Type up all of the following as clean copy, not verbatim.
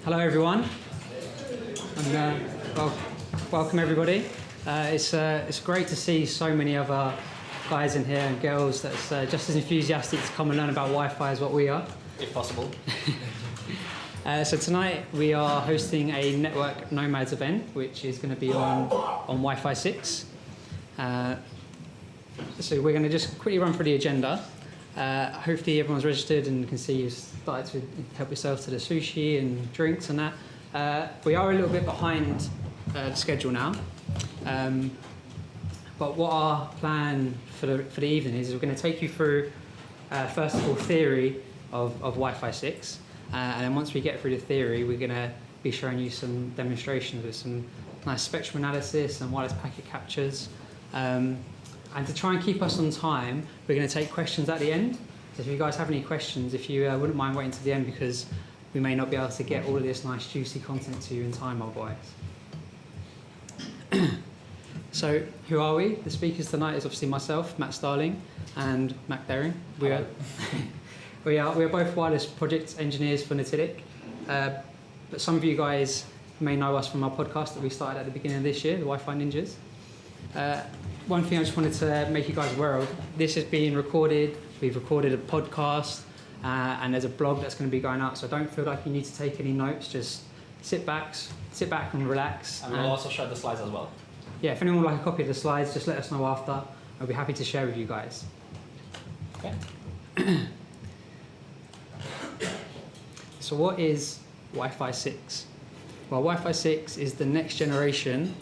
Hello everyone, and welcome everybody. It's great to see so many other guys in here and girls that's just as enthusiastic to come and learn about Wi-Fi as what we are. If possible. So tonight we are hosting a Network Nomads event, which is going to be on Wi-Fi 6. So we're going to just quickly run through the agenda. Hopefully everyone's registered and can see you've started to help yourself to the sushi and drinks and that. We are a little bit behind the schedule now. But what our plan for the evening is we're going to take you through, first of all, theory of Wi-Fi 6. And then once we get through the theory, we're going to be showing you some demonstrations with some nice spectrum analysis and wireless packet captures. And to try and keep us on time, we're going to take questions at the end. So if you guys have any questions, if you wouldn't mind waiting to the end, because we may not be able to get all of this nice juicy content to you in time otherwise. So who are we? The speakers tonight is obviously myself, Matt Starling, and Mac Daring. We are both wireless project engineers for Natilik. But some of you guys may know us from our podcast that we started at the beginning of this year, the Wi-Fi Ninjas. One thing I just wanted to make you guys aware of, this is being recorded, we've recorded a podcast, and there's a blog that's going to be going out, so don't feel like you need to take any notes, just sit back and relax. And we'll also share the slides as well. Yeah, if anyone would like a copy of the slides, just let us know after. I'll be happy to share with you guys. Okay. So what is Wi-Fi 6? Well, Wi-Fi 6 is the next generation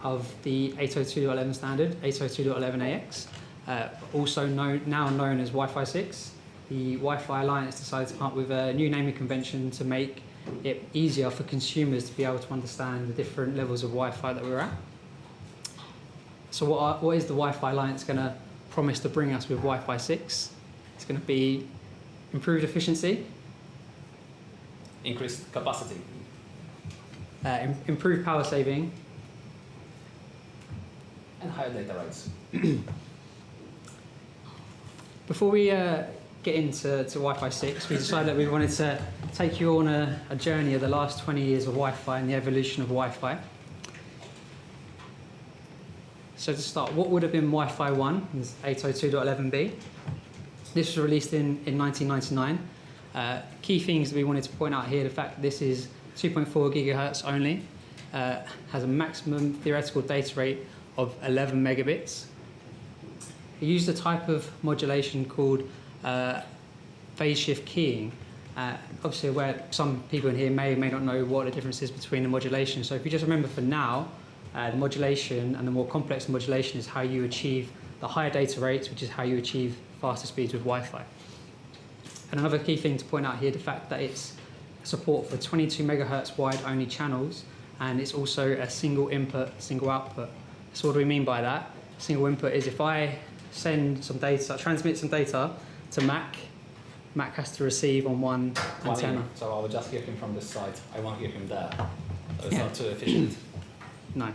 of the 802.11 standard, 802.11ax, also now known as Wi-Fi 6. The Wi-Fi Alliance decided to come up with a new naming convention to make it easier for consumers to be able to understand the different levels of Wi-Fi that we're at. So what is the Wi-Fi Alliance going to promise to bring us with Wi-Fi 6? It's going to be improved efficiency, Increased capacity. improved power saving, And higher data rates. Before we get into Wi-Fi 6, we decided that we wanted to take you on a journey of the last 20 years of Wi-Fi and the evolution of Wi-Fi. So to start, what would have been Wi-Fi 1? It's 802.11b. This was released in 1999. Key things that we wanted to point out here, the fact that this is 2.4 gigahertz only, has a maximum theoretical data rate of 11 megabits. It used a type of modulation called phase shift keying. Obviously, where some people in here may or may not know what the difference is between the modulation. So if you just remember for now, the modulation and the more complex modulation is how you achieve the higher data rates, which is how you achieve faster speeds with Wi-Fi. And another key thing to point out here, the fact that it's support for 22 megahertz wide only channels, and it's also a single input, single output. So what do we mean by that? Single input is if I send some data, transmit some data to Mac has to receive on one antenna. So I will just hear him from this side. I won't hear him there. So it's not too efficient. No.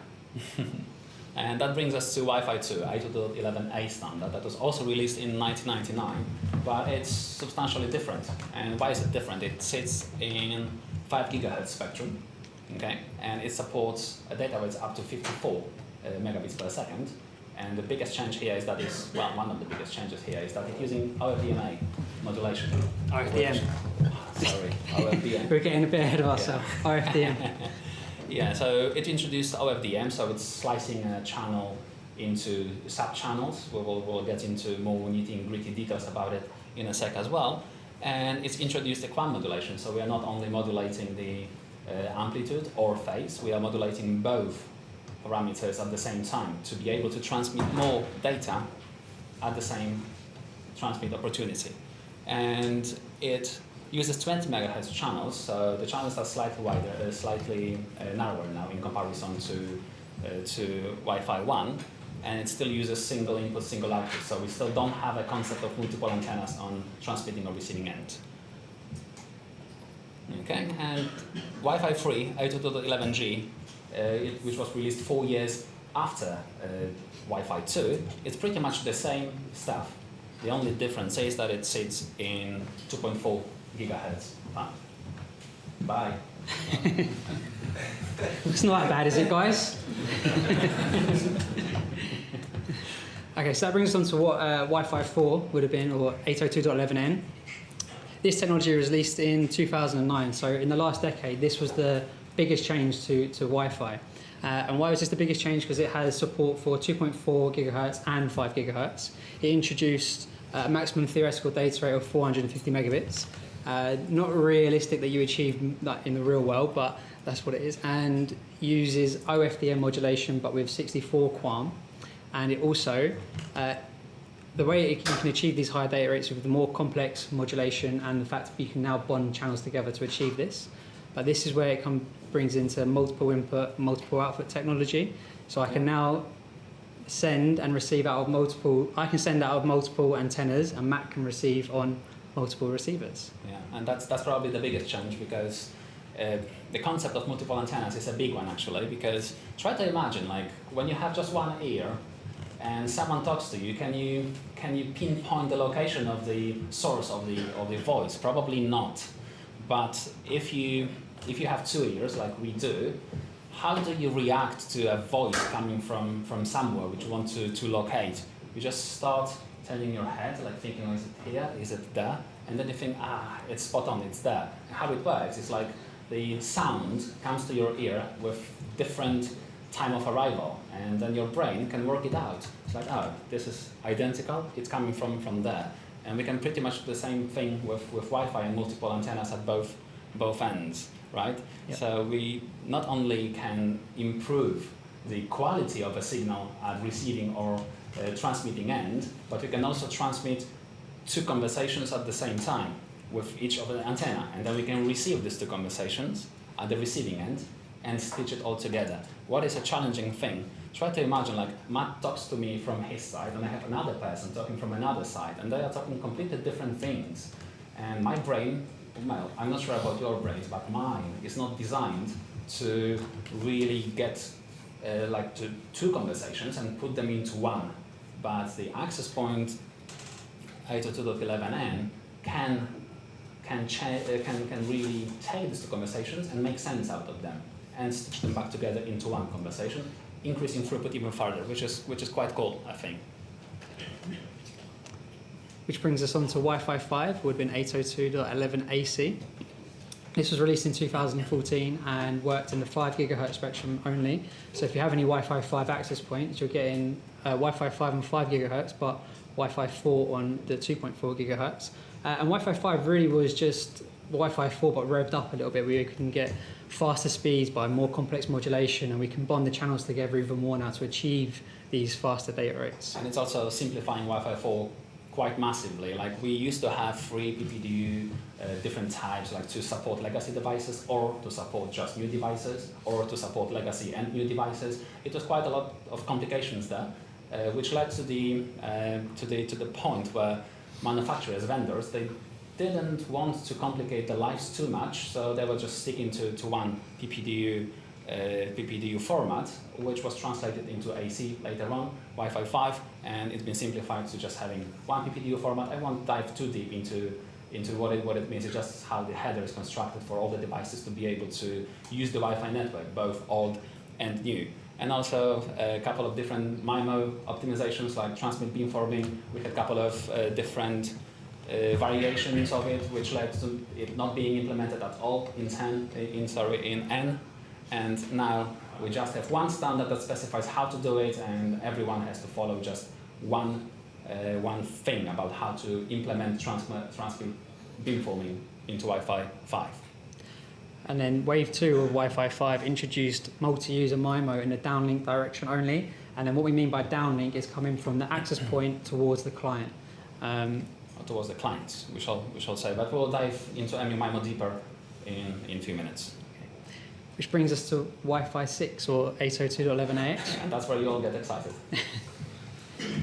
And that brings us to Wi-Fi 2, 802.11a standard, that was also released in 1999, but it's substantially different. And why is it different? It sits in 5 gigahertz spectrum, okay, and it supports a data rates up to 54 megabits per second. And the biggest change here is that one of the biggest changes here is that it's using OFDMA modulation. OFDM. Sorry, OFDM. We're getting a bit ahead of ourselves. OFDM. Yeah, so it introduced OFDM, so it's slicing a channel into sub-channels. We'll get into more nitty-gritty details about it in a sec as well. And it's introduced equal modulation, so we are not only modulating the amplitude or phase, we are modulating both parameters at the same time to be able to transmit more data at the same transmit opportunity. And it uses 20 megahertz channels, so the channels are slightly wider, slightly narrower now in comparison to Wi-Fi 1, and it still uses single input, single output, so we still don't have a concept of multiple antennas on transmitting or receiving end. Okay, and Wi-Fi 3, 802.11g, which was released 4 years after Wi-Fi 2, it's pretty much the same stuff. The only difference is that it sits in 2.4 gigahertz band. Bye. It's not that bad, is it, guys? Okay, so that brings us on to what Wi-Fi 4 would have been, or 802.11n. This technology was released in 2009, so in the last decade, this was the biggest change to Wi-Fi. And why was this the biggest change? Because it has support for 2.4 gigahertz and 5 gigahertz. It introduced a maximum theoretical data rate of 450 megabits. Not realistic that you achieve that in the real world, but that's what it is. And uses OFDM modulation, but with 64 QAM. And it also, the way you can achieve these higher data rates with the more complex modulation and the fact that you can now bond channels together to achieve this. But this is where it brings into multiple input, multiple output technology. So I can now send and receive out of multiple, I can send out of multiple antennas, and Matt can receive on multiple receivers. Yeah, and that's probably the biggest change, because the concept of multiple antennas is a big one actually, because try to imagine, like, when you have just one ear and someone talks to you, can you pinpoint the location of the source of the voice? Probably not. But if you have two ears like we do, how do you react to a voice coming from somewhere which you want to locate? You just start turning your head, like thinking, oh, is it here, is it there? And then you think, it's spot on, it's there. How it works is like the sound comes to your ear with different time of arrival, and then your brain can work it out. It's like, oh, this is identical, it's coming from there. And we can pretty much do the same thing with Wi-Fi and multiple antennas at both ends, right? Yep. So we not only can improve the quality of a signal at receiving or transmitting end, but we can also transmit two conversations at the same time with each of the antenna, and then we can receive these two conversations at the receiving end and stitch it all together. What is a challenging thing? Try to imagine, like, Matt talks to me from his side, and I have another person talking from another side, and they are talking completely different things. And my brain, well, I'm not sure about your brains, but mine is not designed to really get like to two conversations and put them into one. But the access point 802.11n can really take these two conversations and make sense out of them and stitch them back together into one conversation, increasing throughput even further, which is quite cool, I think. Which brings us on to Wi-Fi 5, would have been 802.11ac. This was released in 2014 and worked in the 5 gigahertz spectrum only. So if you have any Wi-Fi 5 access points, you're getting Wi-Fi 5 on 5 gigahertz, but Wi-Fi 4 on the 2.4 gigahertz. And Wi-Fi 5 really was just Wi-Fi 4 but revved up a little bit, where you can get faster speeds by more complex modulation, and we can bond the channels together even more now to achieve these faster data rates. And it's also simplifying Wi-Fi 4 quite massively. Like, we used to have 3 PPDU different types, like to support legacy devices, or to support just new devices, or to support legacy and new devices. It was quite a lot of complications there, which led to the point where manufacturers, vendors, they didn't want to complicate the lives too much, so they were just sticking to one PPDU format, which was translated into AC later on, Wi-Fi 5, and it's been simplified to just having one PPDU format. I won't dive too deep into what it means. It's just how the header is constructed for all the devices to be able to use the Wi-Fi network, both old and new. And also a couple of different MIMO optimizations, like transmit beamforming. We had a couple of different variations of it, which led to it not being implemented at all in N. And now we just have one standard that specifies how to do it, and everyone has to follow just one thing about how to implement transmit beamforming into Wi-Fi 5. And then wave 2 of Wi-Fi 5 introduced multi-user MIMO in the downlink direction only. And then what we mean by downlink is coming from the access point towards the client. Towards the clients, we shall say, but we'll dive into MIMO deeper in a few minutes. Which brings us to Wi-Fi 6 or 802.11ax. And that's where you all get excited.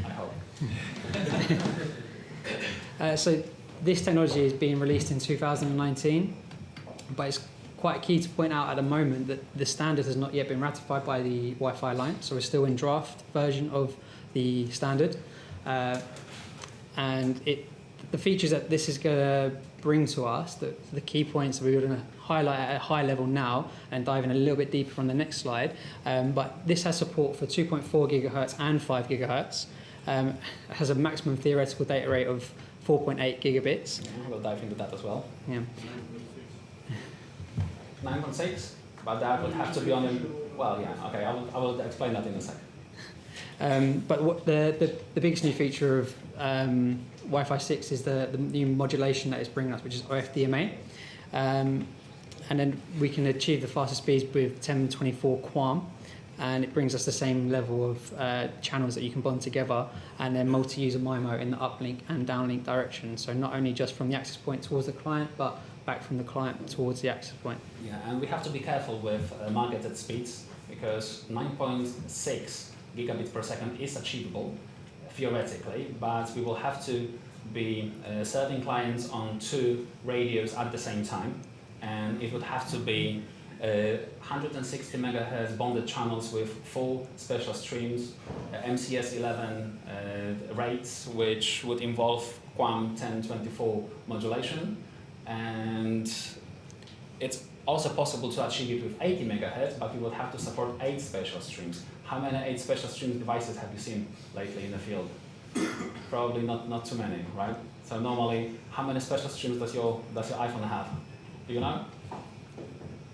I hope. So this technology is being released in 2019, but it's quite key to point out at the moment that the standard has not yet been ratified by the Wi-Fi Alliance, so we're still in draft version of the standard. And the features that this is going to bring to us, the key points that we're going to highlight at a high level now and dive in a little bit deeper on the next slide. But this has support for 2.4 gigahertz and 5 gigahertz. It has a maximum theoretical data rate of 4.8 gigabits. Yeah, we'll dive into that as well. Yeah. 9.6, but that would have to be on the, well, yeah, okay, I will explain that in a second. But what the biggest new feature of Wi-Fi 6 is the new modulation that it's bringing us, which is OFDMA. And then we can achieve the fastest speeds with 1024 QAM, and it brings us the same level of channels that you can bond together, and then multi-user MIMO in the uplink and downlink direction. So not only just from the access point towards the client, but back from the client towards the access point. Yeah, and we have to be careful with marketed speeds, because 9.6 gigabits per second is achievable theoretically, but we will have to be serving clients on 2 radios at the same time, and it would have to be 160 megahertz bonded channels with full special streams, MCS 11 rates, which would involve QAM 1024 modulation, and it's also possible to achieve it with 80 megahertz, but we would have to support 8 special streams. How many 8 special streams devices have you seen lately in the field? Probably not too many, right? So normally, how many special streams does your iPhone have? Do you know?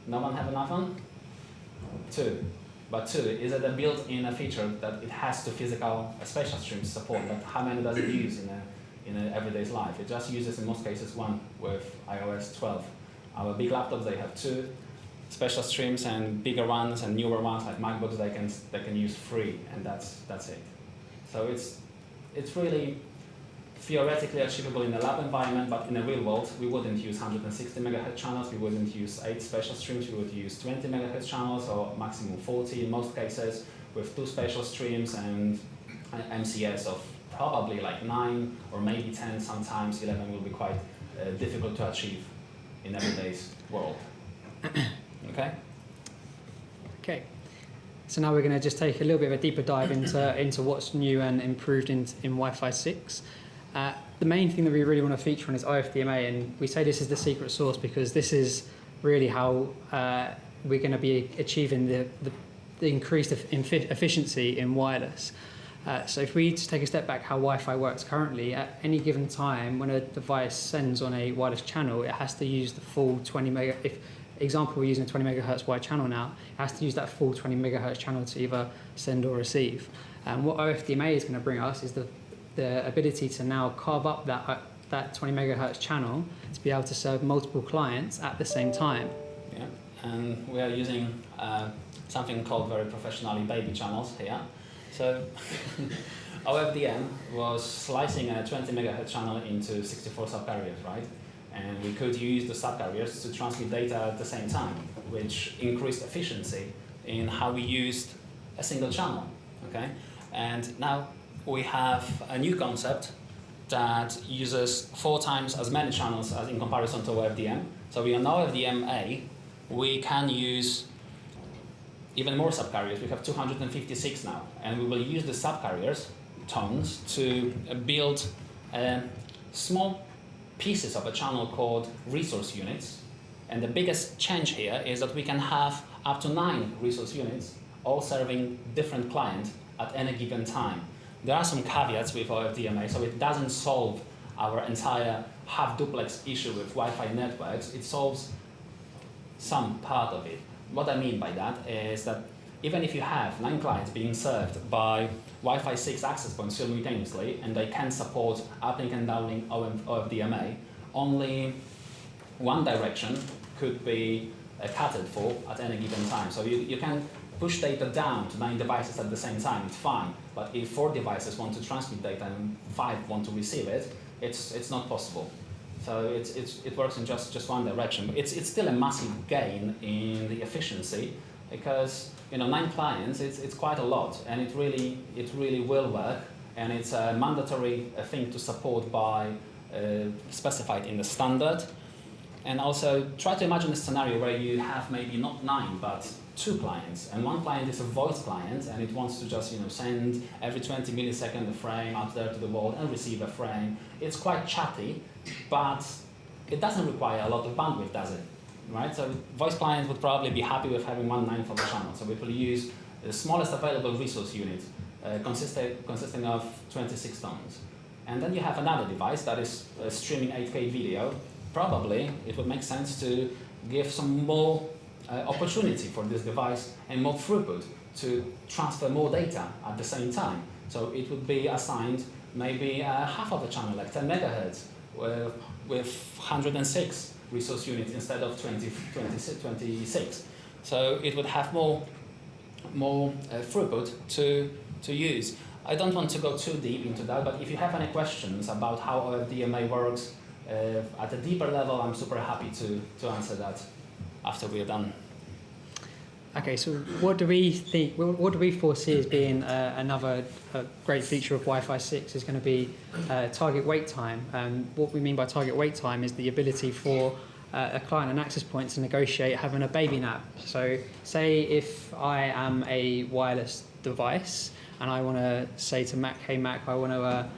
No one have an iPhone? 2. But 2, is it a built-in feature that it has to physical special streams support? But how many does it use in a everyday life? It just uses in most cases 1 with iOS 12. Our big laptops, they have 2 special streams, and bigger ones and newer ones like MacBooks, they can use 3, and that's it. So it's really theoretically achievable in a lab environment, but in the real world, we wouldn't use 160 megahertz channels, we wouldn't use 8 special streams, we would use 20 megahertz channels, or maximum 40 in most cases, with 2 special streams and an MCS of probably like 9 or maybe 10, sometimes 11 will be quite difficult to achieve in everyday's world. Okay? Okay. So now we're going to just take a little bit of a deeper dive into what's new and improved in Wi-Fi 6. The main thing that we really want to feature on is OFDMA, and we say this is the secret sauce because this is really how we're going to be achieving the increased efficiency in wireless. So if we just take a step back, how Wi-Fi works currently, at any given time when a device sends on a wireless channel, it has to use the full 20 mega. If example, we're using a 20 megahertz wide channel now, it has to use that full 20 megahertz channel to either send or receive. And what OFDMA is going to bring us is the ability to now carve up that 20 megahertz channel to be able to serve multiple clients at the same time. Yeah, and we are using something called very professionally baby channels here. So OFDM was slicing a 20 megahertz channel into 64 subcarriers, right? And we could use the subcarriers to transmit data at the same time, which increased efficiency in how we used a single channel, okay? And now we have a new concept that uses 4 times as many channels as in comparison to OFDM. So we on OFDM-A, we can use even more subcarriers. We have 256 now, and we will use the subcarriers, tones, to build small pieces of a channel called resource units. And the biggest change here is that we can have up to 9 resource units, all serving different clients at any given time. There are some caveats with OFDMA, so it doesn't solve our entire half-duplex issue with Wi-Fi networks. It solves some part of it. What I mean by that is that even if you have 9 clients being served by Wi-Fi 6 access points simultaneously, and they can support uplink and downlink OFDMA, only one direction could be catered for at any given time. So you can push data down to 9 devices at the same time, it's fine. But if 4 devices want to transmit data and 5 want to receive it, it's not possible. So it works in just one direction. But it's still a massive gain in the efficiency, because 9 clients, it's quite a lot, and it really will work, and it's a mandatory thing to support by specified in the standard. And also try to imagine a scenario where you have maybe not 9 but 2 clients, and one client is a voice client and it wants to just send every 20 milliseconds a frame out there to the wall and receive a frame. It's quite chatty, but it doesn't require a lot of bandwidth, does it? Right? So voice client would probably be happy with having 1/9 of the channel. So we will use the smallest available resource unit consisting of 26 tones. And then you have another device that is streaming 8K video. Probably it would make sense to give some more opportunity for this device and more throughput to transfer more data at the same time. So it would be assigned maybe half of the channel, like 10 megahertz, with 106 resource units instead of 26. So it would have more throughput to use. I don't want to go too deep into that, but if you have any questions about how OFDMA works at a deeper level, I'm super happy to answer that after we're done. Okay, so what do we think? What do we foresee as being another great feature of Wi-Fi 6 is going to be target wait time. What we mean by target wait time is the ability for a client and access point to negotiate having a baby nap. So, say if I am a wireless device and I want to say to Mac, hey Mac, I want to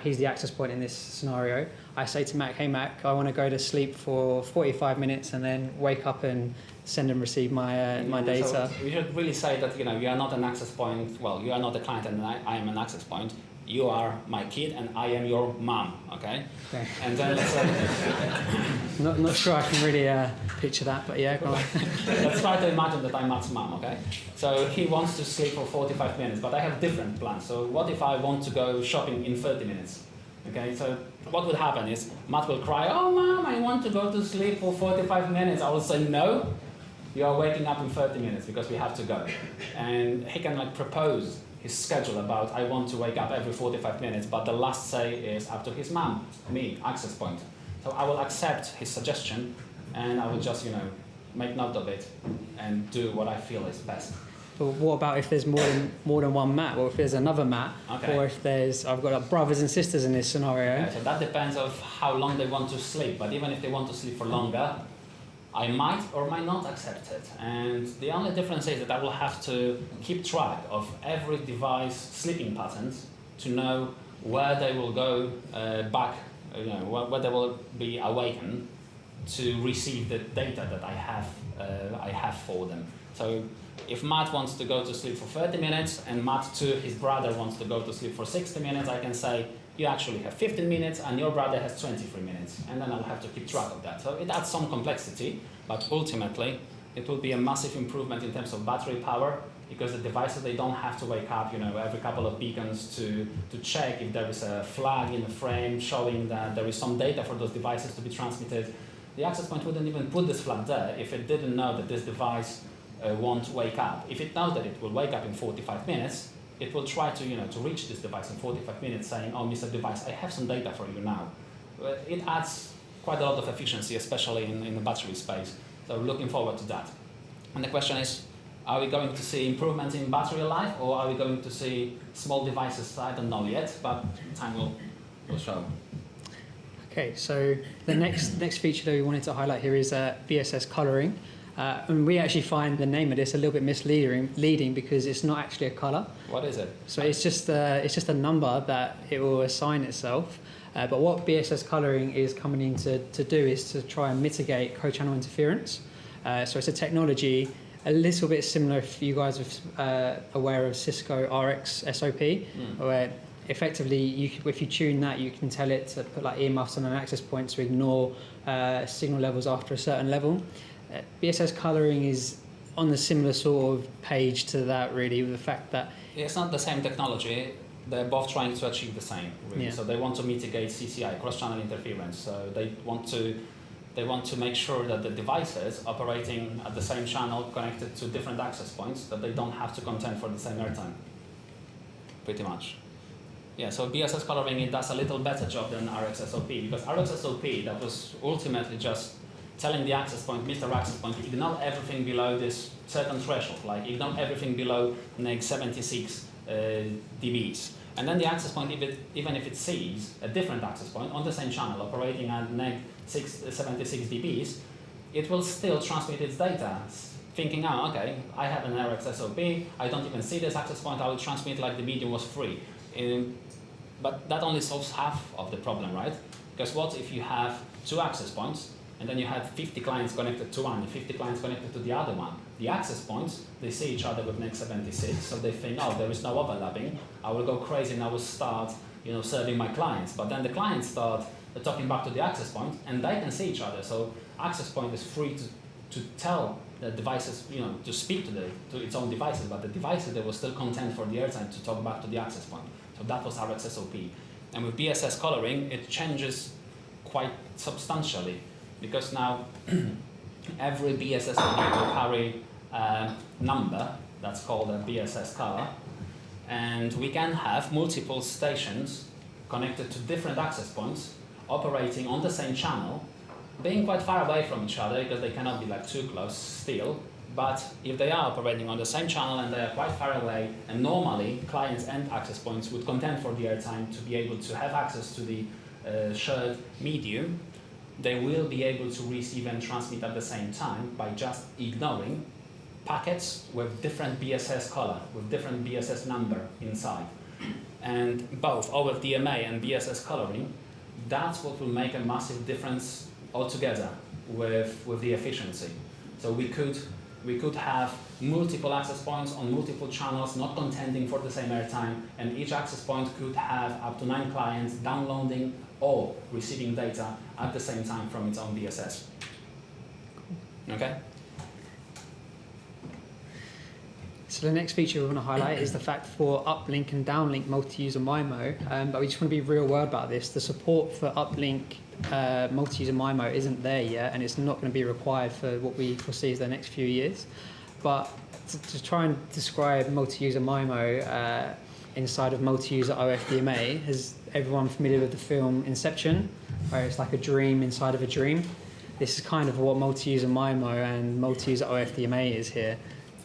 he's the access point in this scenario. I say to Mac, hey Mac, I want to go to sleep for 45 minutes and then wake up and send and receive my data. So we should really say that you are not an access point. Well, you are not a client and I am an access point. You are my kid and I am your mom. Okay. And then let's not sure I can really picture that, but yeah, go on. Let's try to imagine that I'm Matt's mom. Okay. So he wants to sleep for 45 minutes, but I have different plans. So what if I want to go shopping in 30 minutes? Okay, so what would happen is Matt will cry, oh mom, I want to go to sleep for 45 minutes. I will say, no, you are waking up in 30 minutes because we have to go. And he can propose his schedule about, I want to wake up every 45 minutes, but the last say is up to his mom, me, access point. So I will accept his suggestion and I will just, make note of it and do what I feel is best. But what about if there's more than one Matt, or if there's another Matt, okay. Or if I've got brothers and sisters in this scenario? Okay, so that depends of how long they want to sleep. But even if they want to sleep for longer, I might or might not accept it. And the only difference is that I will have to keep track of every device sleeping patterns to know where they will go back, where they will be awakened to receive the data that I have for them. So if Matt wants to go to sleep for 30 minutes and Matt too, his brother, wants to go to sleep for 60 minutes, I can say, you actually have 15 minutes and your brother has 23 minutes. And then I'll have to keep track of that. So it adds some complexity, but ultimately it will be a massive improvement in terms of battery power because the devices, they don't have to wake up, every couple of beacons to check if there is a flag in the frame showing that there is some data for those devices to be transmitted. The access point wouldn't even put this flag there if it didn't know that this device won't wake up. If it knows that it will wake up in 45 minutes, it will try to reach this device in 45 minutes saying, oh, Mr. Device, I have some data for you now. It adds quite a lot of efficiency, especially in the battery space. So looking forward to that. And the question is, are we going to see improvements in battery life or are we going to see small devices? I don't know yet, but time will show. Okay, so the next feature that we wanted to highlight here is BSS coloring. And we actually find the name of this a little bit misleading because it's not actually a color. What is it? So it's just a number that it will assign itself. But what BSS coloring is coming in to do is to try and mitigate co-channel interference. So it's a technology a little bit similar if you guys are aware of Cisco RX SOP, where effectively if you tune that, you can tell it to put earmuffs on an access point to ignore signal levels after a certain level. BSS coloring is on the similar sort of page to that, really, with the fact that it's not the same technology. They're both trying to achieve the same, really. Yeah. So they want to mitigate CCI, cross-channel interference. So they want to make sure that the devices operating at the same channel connected to different access points, that they don't have to contend for the same airtime. Pretty much. Yeah, so BSS coloring, it does a little better job than RxSOP, because RxSOP, that was ultimately just telling the access point, Mr. Access Point, ignore everything below this certain threshold, ignore everything below neg 76 dBs. And then the access point, even if it sees a different access point on the same channel operating at neg 76 dBs, it will still transmit its data, thinking, oh, okay, I have an error SOP, I don't even see this access point, I will transmit like the medium was free. But that only solves half of the problem, right? Because what if you have 2 access points, and then you have 50 clients connected to one, and 50 clients connected to the other one? The access points, they see each other with neg 76, so they think, oh, there is no overlapping, I will go crazy and I will start, serving my clients. But then the clients start talking back to the access point, and they can see each other. So access point is free to tell the devices, to speak to its own devices, but the devices, they were still content for the airtime to talk back to the access point. So that was our XSOP. And with BSS coloring, it changes quite substantially, because now every BSS will carry a number that's called a BSS color, and we can have multiple stations connected to different access points operating on the same channel, being quite far away from each other because they cannot be like too close still. But if they are operating on the same channel and they are quite far away, and normally clients and access points would contend for the airtime to be able to have access to the shared medium, they will be able to receive and transmit at the same time by just ignoring packets with different BSS color, with different BSS number inside. And both OFDMA and BSS coloring, that's what will make a massive difference altogether with the efficiency. So we could have multiple access points on multiple channels, not contending for the same airtime, and each access point could have up to 9 clients downloading or receiving data at the same time from its own BSS. Okay? So the next feature we want to highlight is the fact for uplink and downlink multi-user MIMO, but we just want to be real world about this. The support for uplink multi-user MIMO isn't there yet, and it's not going to be required for what we foresee as the next few years. But to try and describe multi-user MIMO inside of multi-user OFDMA, is everyone familiar with the film Inception, where it's like a dream inside of a dream? This is kind of what multi-user MIMO and multi-user OFDMA is here.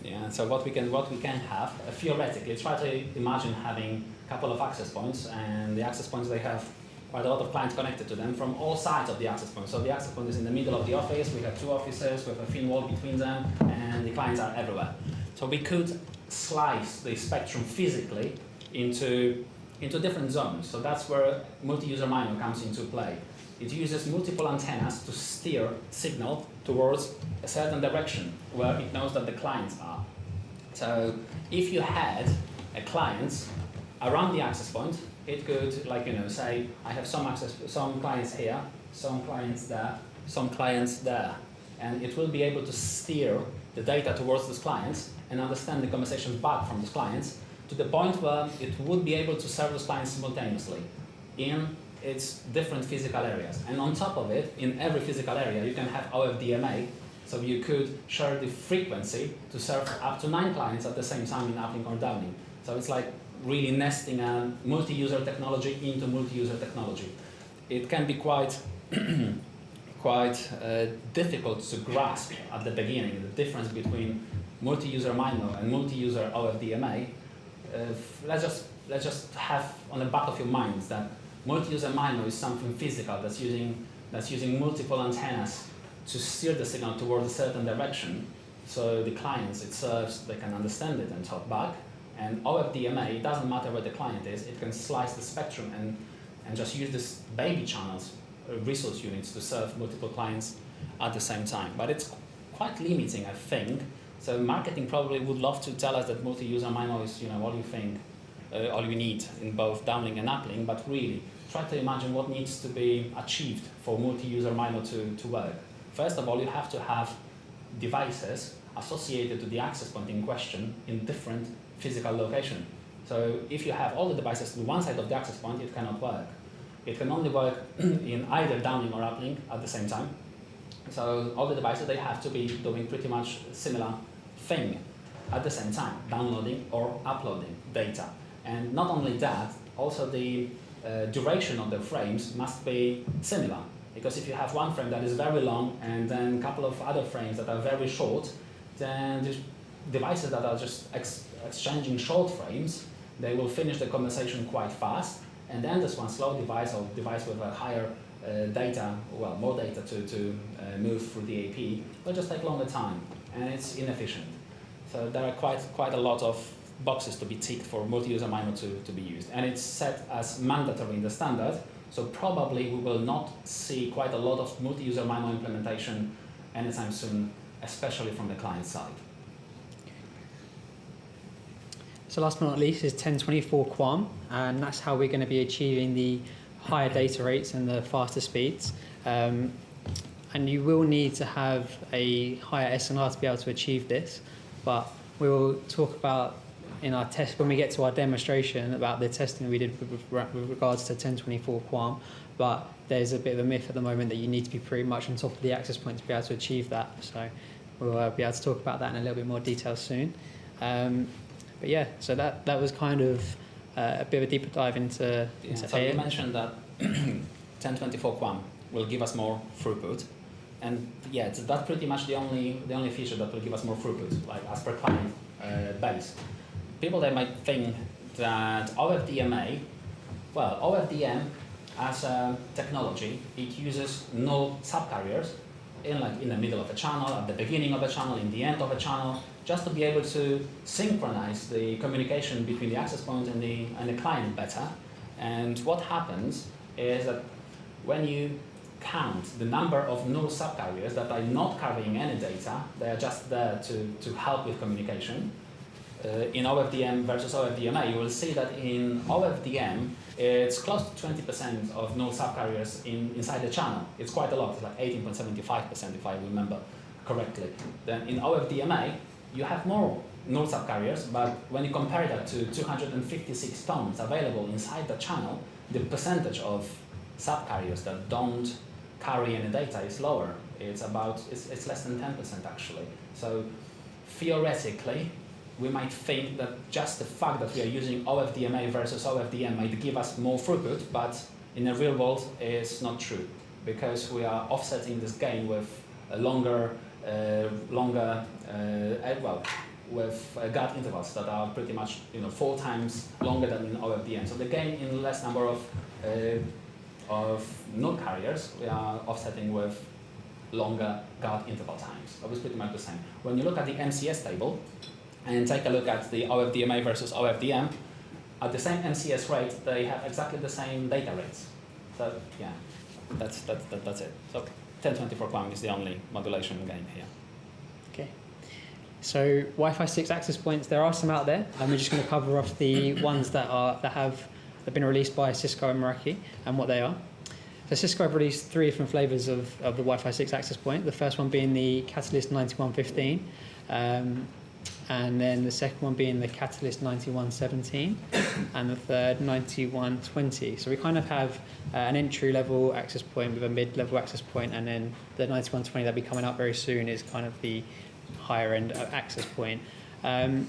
Yeah, so what we can have, theoretically, try to imagine having a couple of access points, and the access points, they have quite a lot of clients connected to them from all sides of the access point. So the access point is in the middle of the office, we have 2 offices with a thin wall between them, and the clients are everywhere. So we could slice the spectrum physically into different zones. So that's where multi-user MIMO comes into play. It uses multiple antennas to steer signal towards a certain direction where it knows that the clients are. So if you had a client around the access point, it could, say, I have some clients here, some clients there, some clients there. And it will be able to steer the data towards those clients and understand the conversations back from those clients to the point where it would be able to serve those clients simultaneously in its different physical areas. And on top of it, in every physical area, you can have OFDMA, so you could share the frequency to serve up to 9 clients at the same time in uplink or downlink. So it's like really nesting a multi-user technology into multi-user technology. It can be quite difficult to grasp at the beginning, the difference between multi-user MIMO and multi-user OFDMA. Let's just have on the back of your minds that multi-user MIMO is something physical that's using multiple antennas to steer the signal towards a certain direction. So the clients it serves, they can understand it and talk back. And OFDMA, it doesn't matter where the client is, it can slice the spectrum and just use this baby channels, resource units to serve multiple clients at the same time. But it's quite limiting, I think. So marketing probably would love to tell us that multi-user MIMO is all you need in both downlink and uplink, but really try to imagine what needs to be achieved for multi-user MIMO to work. First of all, you have to have devices associated to the access point in question in different physical location. So if you have all the devices to one side of the access point, it cannot work. It can only work in either downlink or uplink at the same time. So all the devices, they have to be doing pretty much similar thing at the same time, downloading or uploading data. And not only that, also the duration of the frames must be similar. Because if you have one frame that is very long and then a couple of other frames that are very short, then the devices that are just exchanging short frames, they will finish the conversation quite fast, and then this one slow device or device with a higher more data to move through the AP will just take longer time, and it's inefficient. So there are quite a lot of boxes to be ticked for multi-user MIMO to be used, and it's set as mandatory in the standard. So probably we will not see quite a lot of multi-user MIMO implementation anytime soon, especially from the client side. So last but not least is 1024 QAM, and that's how we're going to be achieving the higher data rates and the faster speeds. And you will need to have a higher SNR to be able to achieve this, but we will talk about in our test, when we get to our demonstration, about the testing we did with regards to 1024 QAM, but there's a bit of a myth at the moment that you need to be pretty much on top of the access point to be able to achieve that. So we'll be able to talk about that in a little bit more detail soon. But yeah, so that was kind of a bit of a deeper dive into So you mentioned that 1024 QAM will give us more throughput, and yeah, that's pretty much the only feature that will give us more throughput, like as per client base. People, they might think that OFDM as a technology, it uses null subcarriers in the middle of a channel, at the beginning of a channel, in the end of a channel, just to be able to synchronize the communication between the access point and the client better. And what happens is that when you count the number of null subcarriers that are not carrying any data, they are just there to help with communication. In OFDM versus OFDMA, you will see that in OFDM, it's close to 20% of null subcarriers inside the channel. It's quite a lot, it's like 18.75% if I remember correctly. Then in OFDMA, you have more null subcarriers, but when you compare that to 256 tones available inside the channel, the percentage of subcarriers that don't carry any data is lower. It's less than 10% actually. So theoretically, we might think that just the fact that we are using OFDMA versus OFDM might give us more throughput, but in the real world it's not true, because we are offsetting this gain with a with guard intervals that are pretty much 4 times longer than in OFDM. So the gain in less number of null carriers we are offsetting with longer guard interval times. So it's pretty much the same. When you look at the MCS table and take a look at the OFDMA versus OFDM, at the same MCS rate, they have exactly the same data rates. So yeah, that's it. So 1024 QAM is the only modulation gain here. Okay. So Wi-Fi 6 access points, there are some out there, and we're just going to cover off the ones that have been released by Cisco and Meraki and what they are. So Cisco have released 3 different flavors of the Wi-Fi 6 access point. The first one being the Catalyst 9115. And then the second one being the Catalyst 9117, and the third 9120. So we kind of have an entry-level access point with a mid-level access point, and then the 9120 that'll be coming up very soon is kind of the higher-end access point. The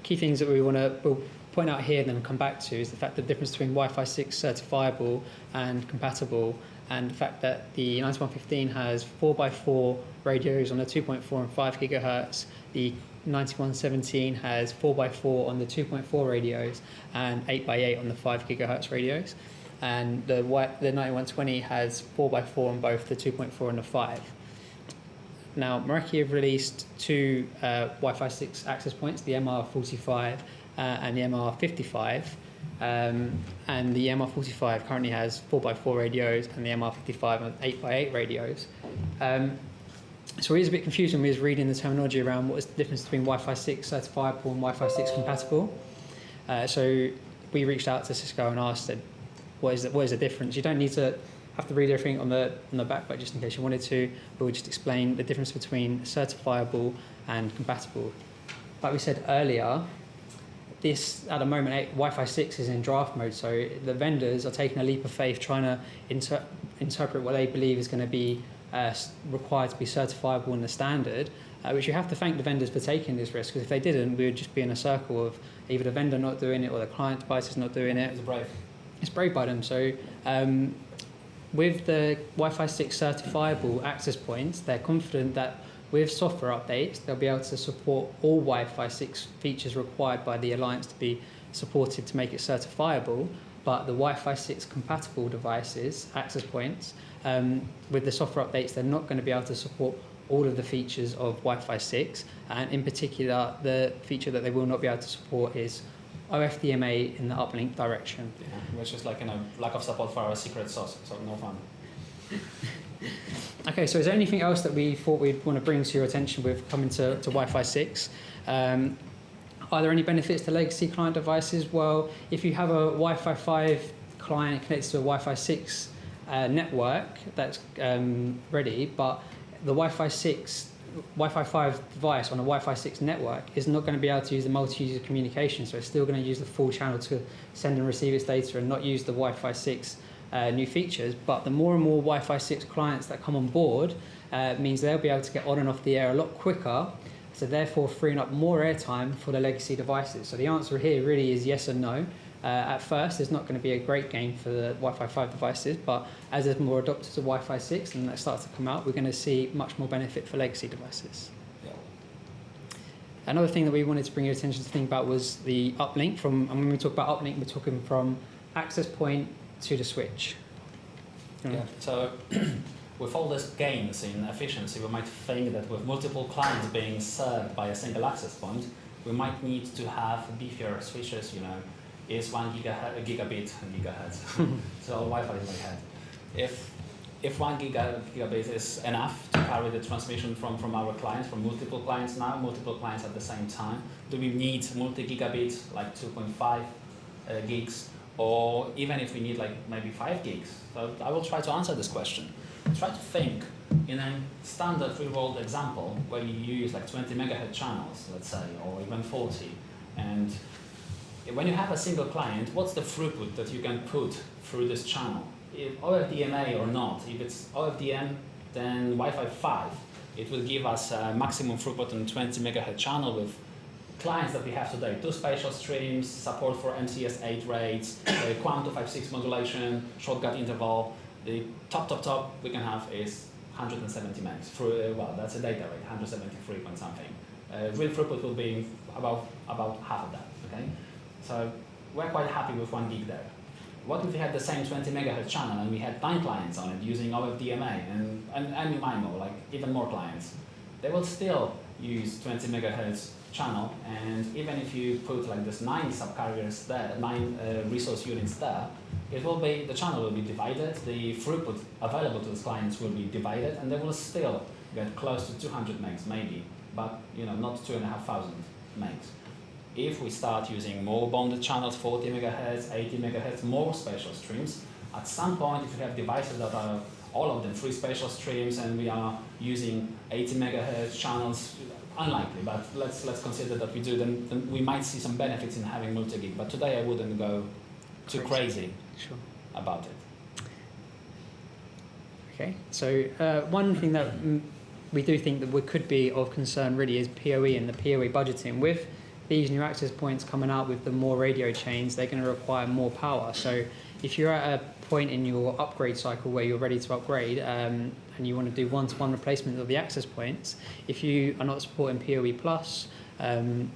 key things that we'll point out here and then come back to is the fact that the difference between Wi-Fi 6 certifiable and compatible, and the fact that the 9115 has 4x4 radios on the 2.4 and 5 gigahertz. The 9117 has 4x4 on the 2.4 radios and 8x8 on the 5 gigahertz radios. And the 9120 has 4x4 on both the 2.4 and the 5. Now, Meraki have released 2 Wi-Fi 6 access points, the MR45 and the MR55. And the MR45 currently has 4x4 radios, and the MR55 has 8x8 radios. So it is a bit confusing when we was reading the terminology around what is the difference between Wi-Fi 6 certifiable and Wi-Fi 6 compatible. So we reached out to Cisco and asked them, what is the difference? You don't need to have to read everything on the back, but just in case you wanted to, we'll just explain the difference between certifiable and compatible. Like we said earlier, this, at the moment, Wi-Fi 6 is in draft mode, so the vendors are taking a leap of faith trying to interpret what they believe is going to be required to be certifiable in the standard, which you have to thank the vendors for taking this risk, because if they didn't, we would just be in a circle of either the vendor not doing it or the client device is not doing it. It's brave by them. So with the Wi-Fi 6 certifiable access points, they're confident that with software updates, they'll be able to support all Wi-Fi 6 features required by the Alliance to be supported to make it certifiable. But the Wi-Fi 6 compatible devices, access points, with the software updates, they're not going to be able to support all of the features of Wi-Fi 6. And in particular, the feature that they will not be able to support is OFDMA in the uplink direction. Yeah, which is like, lack of support for our secret sauce, so no fun. Okay, so is there anything else that we thought we'd want to bring to your attention with coming to Wi-Fi 6? Are there any benefits to legacy client devices? Well, if you have a Wi-Fi 5 client connected to a Wi-Fi 6 network that's ready, but the Wi-Fi 5 device on a Wi-Fi 6 network is not going to be able to use the multi-user communication, so it's still going to use the full channel to send and receive its data and not use the Wi-Fi 6 new features. But the more and more Wi-Fi 6 clients that come on board means they'll be able to get on and off the air a lot quicker, so therefore freeing up more airtime for the legacy devices. So the answer here really is yes and no. At first, there's not going to be a great gain for the Wi-Fi 5 devices, but as there's more adopters of Wi-Fi 6 and that starts to come out, we're going to see much more benefit for legacy devices. Yeah. Another thing that we wanted to bring your attention to think about was the uplink. And when we talk about uplink, we're talking from access point to the switch. Yeah. So with all these gains in efficiency, we might think that with multiple clients being served by a single access point, we might need to have beefier switches, is 1 gigabit gigahertz. So Wi-Fi in my head. If 1 gigabit is enough to carry the transmission from our clients, from multiple clients at the same time, do we need multi-gigabit, like 2.5 gigs, or even if we need like maybe 5 gigs? So I will try to answer this question. Try to think in a standard real-world example where you use like 20 megahertz channels, let's say, or even 40, and when you have a single client, what's the throughput that you can put through this channel? If OFDMA or not, if it's OFDM, then Wi-Fi 5, it will give us a maximum throughput on 20 megahertz channel with clients that we have today. 2 spatial streams, support for MCS 8 rates, QAM 256 modulation, short-cut interval. The top we can have is 170 megs. Through, that's a data rate, 173 point something. Real throughput will be about half of that, okay? So we're quite happy with 1 gig there. What if we had the same 20 megahertz channel and we had 9 clients on it using OFDMA and MIMO, like even more clients? They will still use 20 megahertz channel, and even if you put like this 9 subcarriers there, 9 resource units there, the channel will be divided, the throughput available to these clients will be divided, and they will still get close to 200 megs maybe, but not 2,500 megs. If we start using more bonded channels, 40 megahertz, 80 megahertz, more spatial streams, at some point, if we have devices that are all of them 3 spatial streams and we are using 80 megahertz channels, unlikely, but let's consider that we do, then we might see some benefits in having multi-gig. But today I wouldn't go too crazy about it. Okay, so one thing that we do think that could be of concern really is PoE and the PoE budgeting. With these new access points coming out with the more radio chains, they're going to require more power. So if you're at a point in your upgrade cycle where you're ready to upgrade and you want to do one-to-one replacement of the access points, if you are not supporting PoE+,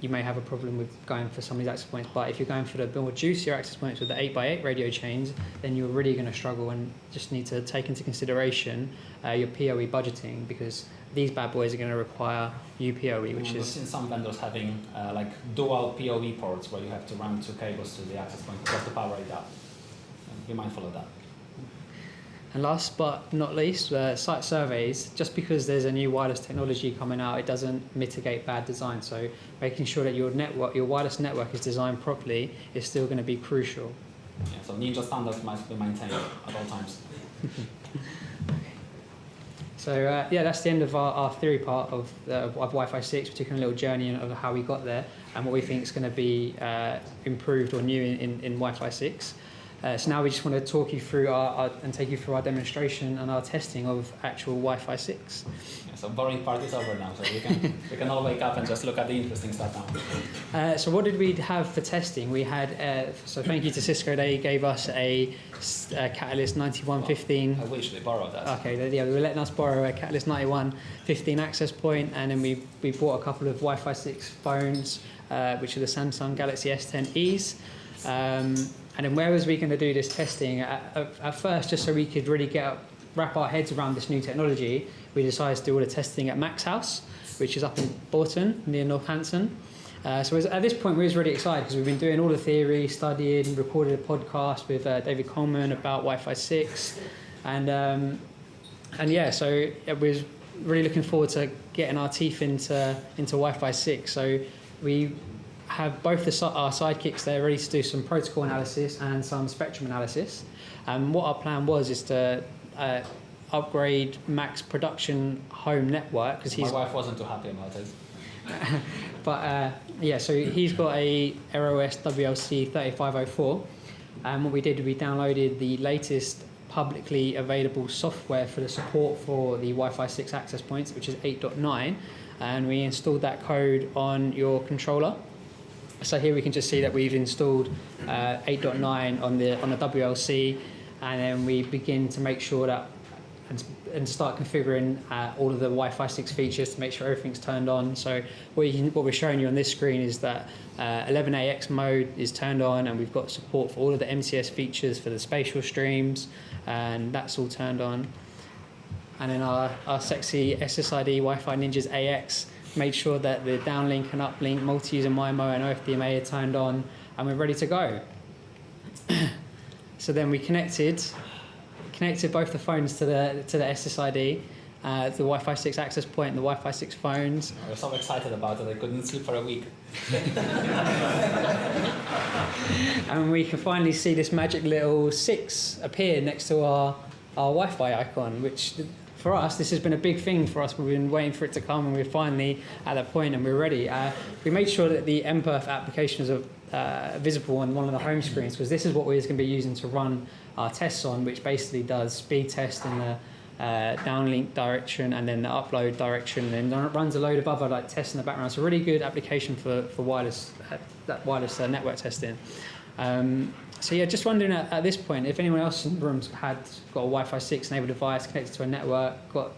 you may have a problem with going for some of these access points. But if you're going for the more juicier access points with the 8x8 radio chains, then you're really going to struggle and just need to take into consideration your PoE budgeting, because these bad boys are going to require UPoE, which is... We've seen some vendors having like dual PoE ports where you have to run 2 cables to the access point just to power it up. Be mindful of that. And last but not least, site surveys. Just because there's a new wireless technology coming out, it doesn't mitigate bad design. So making sure that your wireless network is designed properly is still going to be crucial. Yeah, so Ninja standards must be maintained at all times. So that's the end of our theory part of Wi-Fi 6. We took a little journey of how we got there and what we think is going to be improved or new in Wi-Fi 6. So now we just want to talk you through and take you through our demonstration and our testing of actual Wi-Fi 6. Yeah, so boring part is over now, so we can all wake up and just look at the interesting stuff now. So what did we have for testing? We had, so thank you to Cisco, they gave us a Catalyst 9115. I wish they borrowed that. Okay, yeah, they were letting us borrow a Catalyst 9115 access point, and then we bought a couple of Wi-Fi 6 phones, which are the Samsung Galaxy S10es. And then where was we going to do this testing? At first, just so we could really wrap our heads around this new technology, we decided to do all the testing at Mac's house, which is up in Bolton, near Northampton. So at this point, we was really excited because we've been doing all the theory, studying, recorded a podcast with David Coleman about Wi-Fi 6. And yeah, so we was really looking forward to getting our teeth into Wi-Fi 6. So we have both our sidekicks there ready to do some protocol analysis and some spectrum analysis. What our plan is to upgrade Mac's production home network, because my wife wasn't too happy about it. But yeah, so he's got a ROS WLC 3504, and what we did, we downloaded the latest publicly available software for the support for the Wi-Fi 6 access points, which is 8.9, and we installed that code on your controller. So here we can just see that we've installed 8.9 on the WLC, and then we begin to make sure that and start configuring all of the Wi-Fi 6 features to make sure everything's turned on. So what we're showing you on this screen is that 11AX mode is turned on, and we've got support for all of the MCS features for the spatial streams, and that's all turned on. And then our sexy SSID Wi-Fi Ninjas AX made sure that the downlink and uplink, multi-user MIMO and OFDMA are turned on, and we're ready to go. So then we connected both the phones to the SSID, the Wi-Fi 6 access point and the Wi-Fi 6 phones. I was so excited about it, I couldn't sleep for a week. And we can finally see this magic little 6 appear next to our Wi-Fi icon, which for us, this has been a big thing for us. We've been waiting for it to come, and we're finally at that point, and we're ready. We made sure that the mPerf applications are visible on one of the home screens, because this is what we're going to be using to run our tests on, which basically does speed test in the downlink direction and then the upload direction, and then runs a load of other tests in the background. It's a really good application for wireless network testing. So yeah, just wondering at this point, if anyone else in the room's got a Wi-Fi 6 enabled device connected to a network, got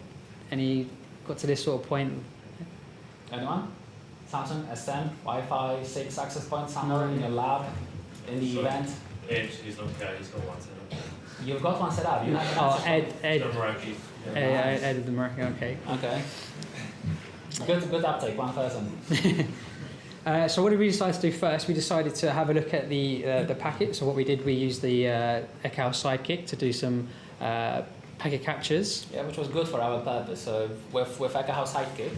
to this sort of point. Anyone? Samsung S10, Wi-Fi 6 access point somewhere in your lab, in the event? Ed is okay, he's got one set up. You've got one set up? You have Ed The Meraki. Ed of the Meraki, okay. Okay. Good uptake, one person. So what did we decide to do first? We decided to have a look at the packet. So what we did, we used the Ekao Sidekick to do some packet captures. Yeah, which was good for our purpose. So with Ekao Sidekick,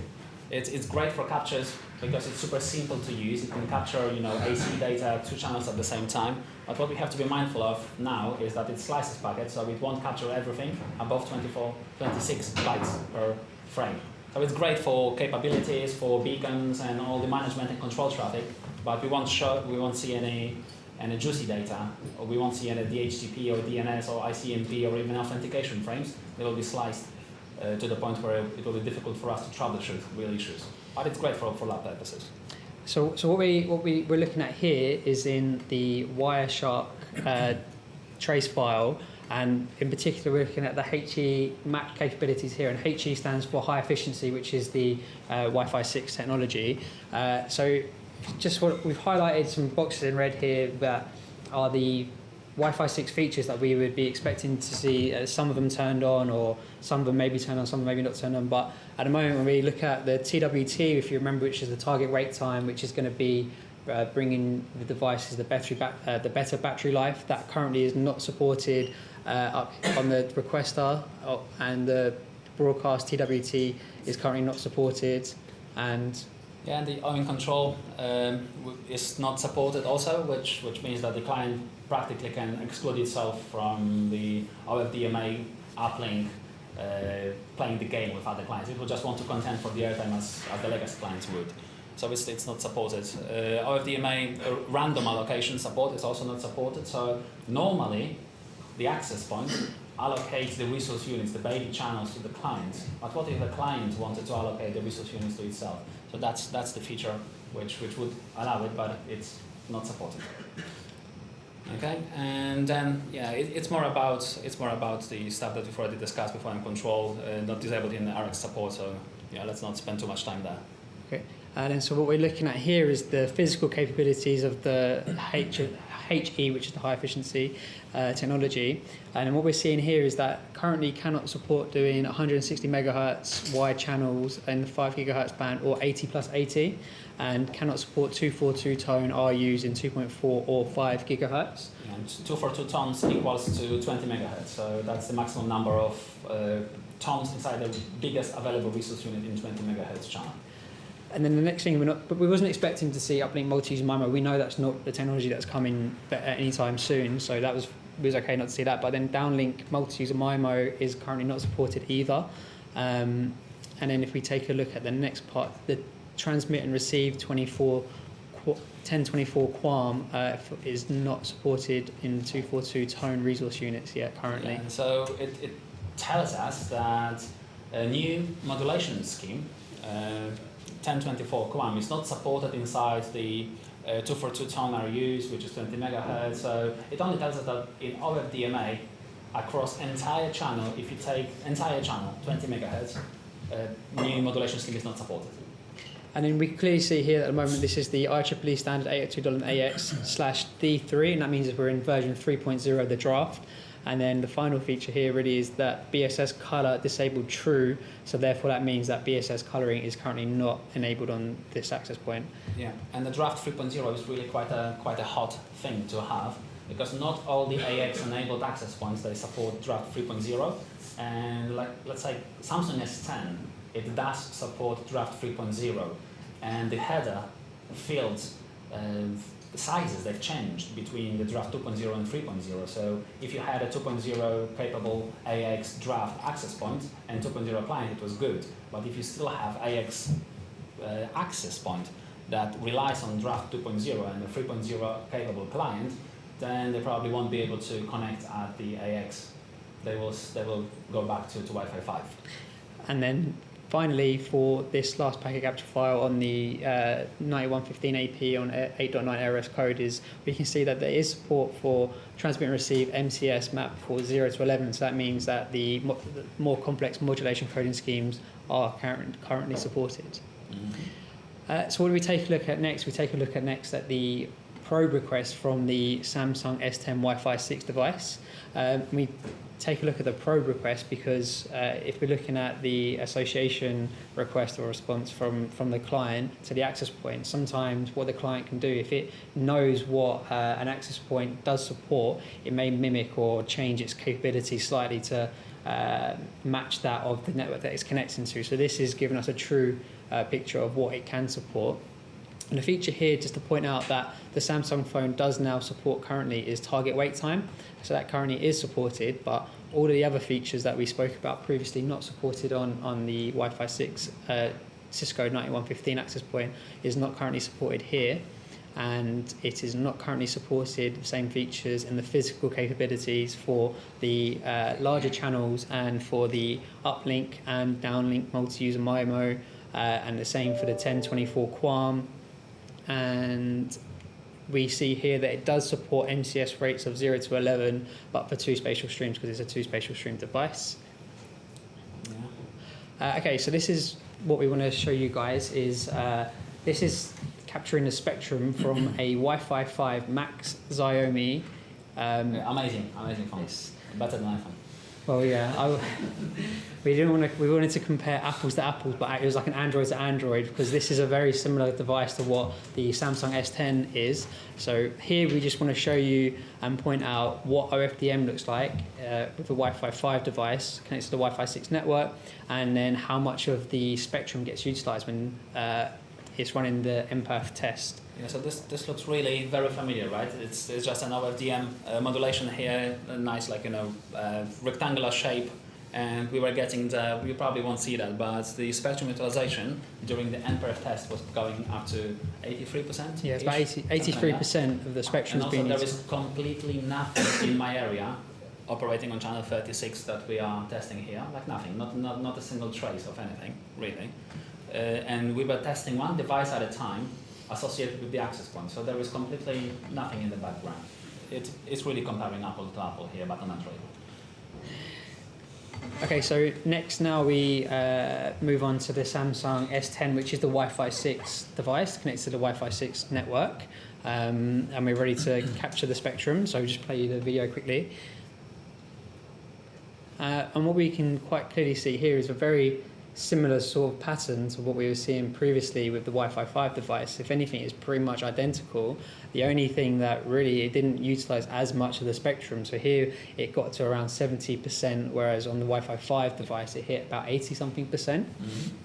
it's great for captures because it's super simple to use. It can capture AC data, 2 channels at the same time. But what we have to be mindful of now is that it slices packets, so it won't capture everything above 26 bytes per frame. So it's great for capabilities, for beacons and all the management and control traffic, but we won't see any juicy data, or we won't see any DHCP or DNS or ICMP or even authentication frames. They will be sliced to the point where it will be difficult for us to troubleshoot real issues. But it's great for lab purposes. So what we're looking at here is in the Wireshark trace file. And in particular, we're looking at the HE Mac capabilities here, and HE stands for high efficiency, which is the Wi-Fi 6 technology. So just what we've highlighted some boxes in red here that are the Wi-Fi 6 features that we would be expecting to see some of them turned on, or some of them maybe turned on, some of them maybe not turned on. But at the moment, when we look at the TWT, if you remember, which is the target wait time, which is going to be bringing the devices the better battery life, that currently is not supported up on the requester, and the broadcast TWT is currently not supported, and yeah, and the OIN control is not supported also, which means that the client practically can exclude itself from the OFDMA uplink playing the game with other clients. It will just want to contend for the airtime as the legacy clients would. so it's not supported. OFDMA random allocation support is also not supported. So normally, the access point allocates the resource units, the baby channels, to the client. But what if the client wanted to allocate the resource units to itself? So that's the feature which would allow it, but it's not supported. Okay, and then it's more about the stuff that we've already discussed before in control, not disabled in RX support. So let's not spend too much time there. Okay, and then so what we're looking at here is the physical capabilities of the HE, which is the high efficiency technology. And what we're seeing here is that currently cannot support doing 160 megahertz wide channels in the 5 gigahertz band or 80 plus 80, and cannot support 242 tone RUs in 2.4 or 5 gigahertz. And 242 tones equals to 20 megahertz. So that's the maximum number of tones inside the biggest available resource unit in 20 megahertz channel. And then the next thing we wasn't expecting to see uplink multi-use MIMO. We know that's not the technology that's coming at any time soon, so that was okay not to see that. But then downlink multi-user MIMO is currently not supported either. And then if we take a look at the next part, the transmit and receive 1024 QAM is not supported in 242 tone resource units yet currently. Yeah, so it tells us that a new modulation scheme, 1024 QAM, is not supported inside the 242 tone RUs, which is 20 megahertz. So it only tells us that in OFDMA, across entire channel, if you take entire channel, 20 megahertz, new modulation scheme is not supported. And then we can clearly see here that at the moment this is the IEEE standard 802.AX/D3, and that means that we're in version 3.0 of the draft. And then the final feature here really is that BSS color disabled true, so therefore that means that BSS coloring is currently not enabled on this access point. Yeah, and the draft 3.0 is really quite a hot thing to have, because not all the AX enabled access points they support draft 3.0, and let's say Samsung S10, it does support draft 3.0, and the header fields sizes they've changed between the draft 2.0 and 3.0. So if you had a 2.0 capable AX draft access point and 2.0 client, it was good. But if you still have AX access point that relies on draft 2.0 and a 3.0 capable client, then they probably won't be able to connect at the AX. They will go back to Wi-Fi 5. And then finally, for this last packet capture file on the 9115 AP on 8.9 RS code, is we can see that there is support for transmit and receive MCS map for 0 to 11. So that means that the more complex modulation coding schemes are currently supported. Mm-hmm. So what do we take a look at next? We take a look at the probe request from the Samsung S10 Wi-Fi 6 device. We take a look at the probe request because if we're looking at the association request or response from the client to the access point, sometimes what the client can do, if it knows what an access point does support, it may mimic or change its capability slightly to match that of the network that it's connecting to. So this is giving us a true picture of what it can support. And the feature here, just to point out that the Samsung phone does now support currently, is target wait time. So that currently is supported, but all of the other features that we spoke about previously not supported on the Wi-Fi 6 Cisco 9115 access point is not currently supported here. And it is not currently supported, same features in the physical capabilities for the larger channels and for the uplink and downlink multi-user MIMO, and the same for the 1024 QAM. And we see here that it does support MCS rates of 0 to 11, but for 2 spatial streams because it's a 2 spatial stream device. Yeah. Okay, so this is what we want to show you guys is this is capturing the spectrum from a Wi-Fi 5 Max Xiaomi. Amazing phone. Yes. Better than iPhone. Well, yeah, we wanted to compare apples to apples, but it was like an Android to Android because this is a very similar device to what the Samsung S10 is. So here we just want to show you and point out what OFDM looks like with the Wi-Fi 5 device connected to the Wi-Fi 6 network, and then how much of the spectrum gets utilized when it's running the empath test. Yeah, so this looks really very familiar, right? It's just an OFDM modulation here, a nice rectangular shape And we were getting we probably won't see that, but the spectrum utilization during the NPerf test was going up to 83%. Yeah, it's about 83% of the spectrum and is being also there is completely nothing in my area operating on channel 36 that we are testing here, like nothing, not a single trace of anything, really. And we were testing one device at a time associated with the access point, so there is completely nothing in the background. It's really comparing apple to apple here, but on Android. Okay, so next now we move on to the Samsung S10, which is the Wi-Fi 6 device connected to the Wi-Fi 6 network. And we're ready to capture the spectrum, so I'll just play you the video quickly. And what we can quite clearly see here is a very similar sort of pattern to what we were seeing previously with the Wi-Fi 5 device. If anything, it's pretty much identical. The only thing that really it didn't utilize as much of the spectrum. So here it got to around 70%, whereas on the Wi-Fi 5 device it hit about 80-something percent. Mm-hmm.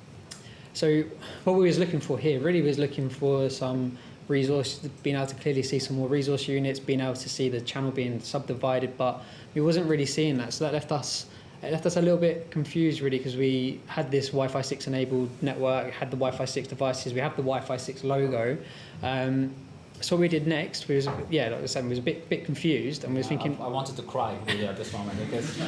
So what we was looking for here really was looking for some resource, being able to clearly see some more resource units, being able to see the channel being subdivided, but we wasn't really seeing that. So that left us a little bit confused really, because we had this Wi-Fi 6 enabled network, had the Wi-Fi 6 devices, we have the Wi-Fi 6 logo. So what we did next, we was, yeah, like I said, we was a bit confused, and we was thinking... I wanted to cry really at this moment, because...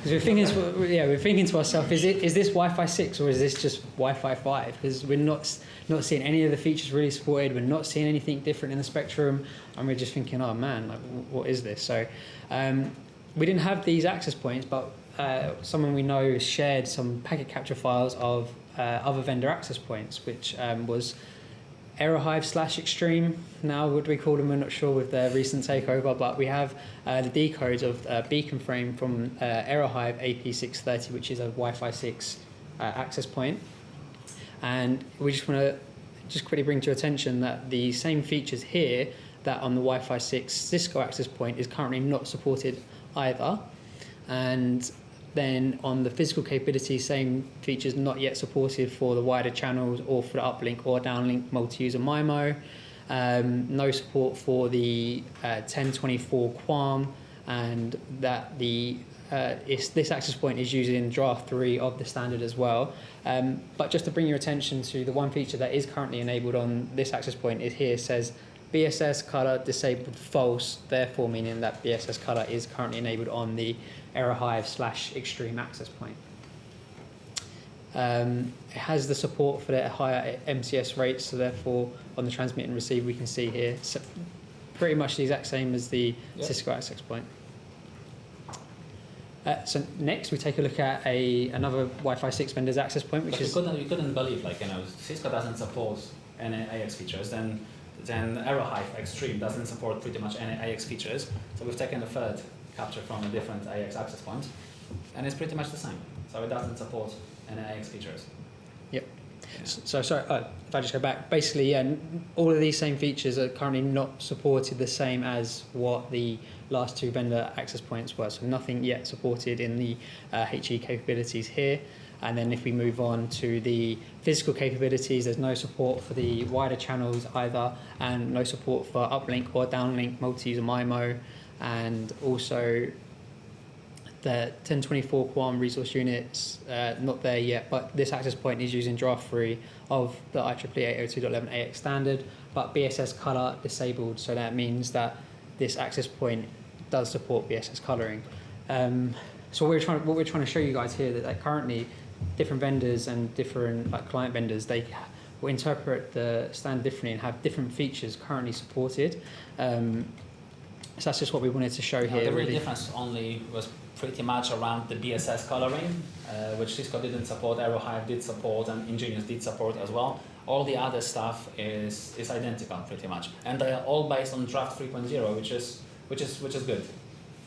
Because we're thinking to ourselves, is this Wi-Fi 6 or is this just Wi-Fi 5? Because we're not seeing any of the features really supported, we're not seeing anything different in the spectrum, and we're just thinking, oh man, like, what is this? So we didn't have these access points, but someone we know shared some packet capture files of other vendor access points, which was AeroHive/Extreme. Now, what do we call them? We're not sure with their recent takeover, but we have the decodes of Beacon Frame from AeroHive AP630, which is a Wi-Fi 6 access point. And we just want to just quickly bring to your attention that the same features here that on the Wi-Fi 6 Cisco access point is currently not supported either. And then on the physical capability, same features not yet supported for the wider channels or for the uplink or downlink multi-user MIMO. No support for the 1024 QAM, and that this access point is using draft 3 of the standard as well. But just to bring your attention to the one feature that is currently enabled on this access point is here says BSS color disabled false, therefore meaning that BSS color is currently enabled on the AeroHive/Extreme access point. It has the support for the higher MCS rates, so therefore on the transmit and receive we can see here so pretty much the exact same as the Cisco access point. So next we take a look at another Wi-Fi 6 vendor's access point, which is... You couldn't believe, like, Cisco doesn't support any AX features, then AeroHive Extreme doesn't support pretty much any AX features, so we've taken a third capture from a different AX access point, and it's pretty much the same, so it doesn't support any AX features. Yep. Yeah. So sorry, if I just go back, basically, yeah, all of these same features are currently not supported the same as what the last two vendor access points were, so nothing yet supported in the HE capabilities here. And then if we move on to the physical capabilities, there's no support for the wider channels either, and no support for uplink or downlink multi-user MIMO, and also the 1024 QAM resource units, not there yet, but this access point is using draft 3 of the IEEE 802.11ax standard, but BSS color disabled, so that means that this access point does support BSS coloring. So what we're trying to show you guys here that currently different vendors and different client vendors, they will interpret the standard differently and have different features currently supported. So that's just what we wanted to show here. The real difference only was pretty much around the BSS coloring, which Cisco didn't support, AeroHive did support, and Ingenious did support as well. All the other stuff is identical pretty much, and they are all based on draft 3.0, which is good.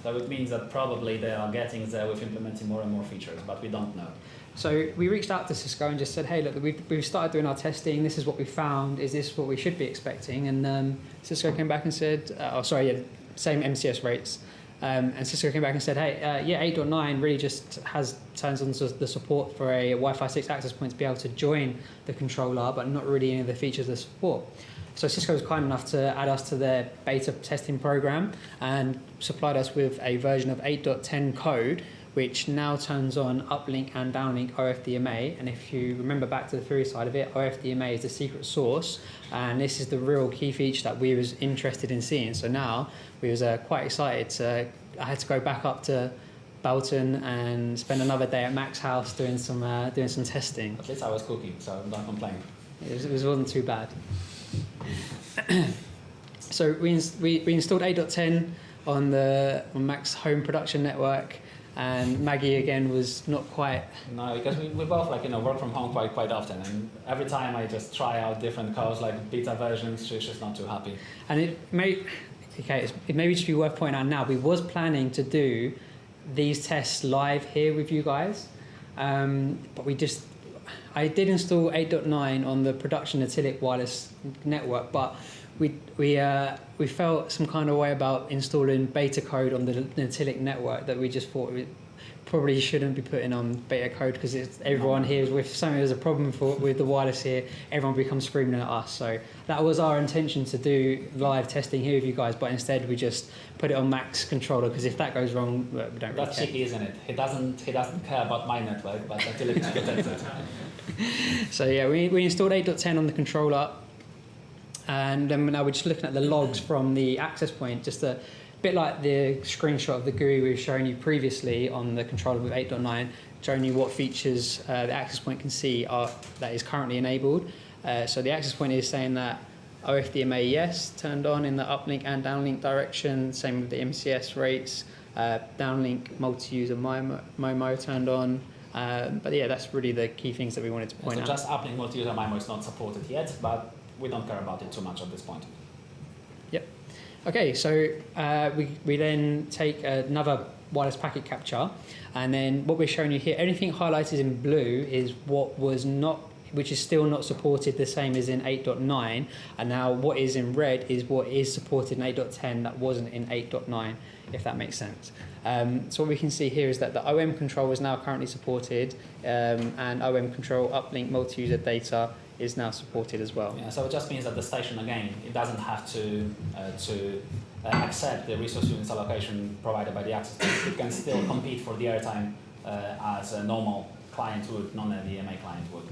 So it means that probably they are getting there with implementing more and more features, but we don't know. So we reached out to Cisco and just said, hey, look, we've started doing our testing. This is what we found. Is this what we should be expecting? And Cisco came back and said, same MCS rates. And Cisco came back and said, hey, 8.9 really just turns on the support for a Wi-Fi 6 access point to be able to join the controller, but not really any of the features of support. So Cisco was kind enough to add us to their beta testing program and supplied us with a version of 8.10 code, which now turns on uplink and downlink OFDMA. And if you remember back to the theory side of it, OFDMA is the secret source, and this is the real key feature that we was interested in seeing. So now we was quite excited. I had to go back up to Belton and spend another day at Mac's house doing some testing. At least I was cooking, so don't complain. It wasn't too bad. So we installed 8.10 on Mac's home production network, and Maggie again was not quite. No, because we both work from home quite often, and every time I just try out different codes like beta versions, she's just not too happy. And it may just be worth pointing out now. We was planning to do these tests live here with you guys, but I did install 8.9 on the production Natilic wireless network, but we felt some kind of way about installing beta code on the Natilic network that we just thought we probably shouldn't be putting on beta code, because everyone here, if something there's a problem with the wireless here, everyone becomes screaming at us. So that was our intention, to do live testing here with you guys, but instead we just put it on Mac's controller, because if that goes wrong, we don't really care. That's cheeky, isn't it? He doesn't care about my network, but Natilic is protected. So yeah, we installed 8.10 on the controller, and then now we're just looking at the logs from the access point, just a bit like the screenshot of the GUI we were showing you previously on the controller with 8.9, showing you what features the access point can see that is currently enabled. So the access point is saying that OFDMA yes, turned on in the uplink and downlink direction, same with the MCS rates, downlink multi-user MIMO turned on. But yeah, that's really the key things that we wanted to point out. So just uplink multi-user MIMO is not supported yet, but we don't care about it too much at this point. Yep. Okay, so we then take another wireless packet capture, and then what we're showing you here, anything highlighted in blue is which is still not supported, the same as in 8.9, and now what is in red is what is supported in 8.10 that wasn't in 8.9, if that makes sense. So what we can see here is that the OM control is now currently supported, and OM control uplink multi-user data is now supported as well. Yeah, so it just means that the station, again, it doesn't have to accept the resource units allocation provided by the access point. It can still compete for the airtime as a normal client would, non-NVMe client would.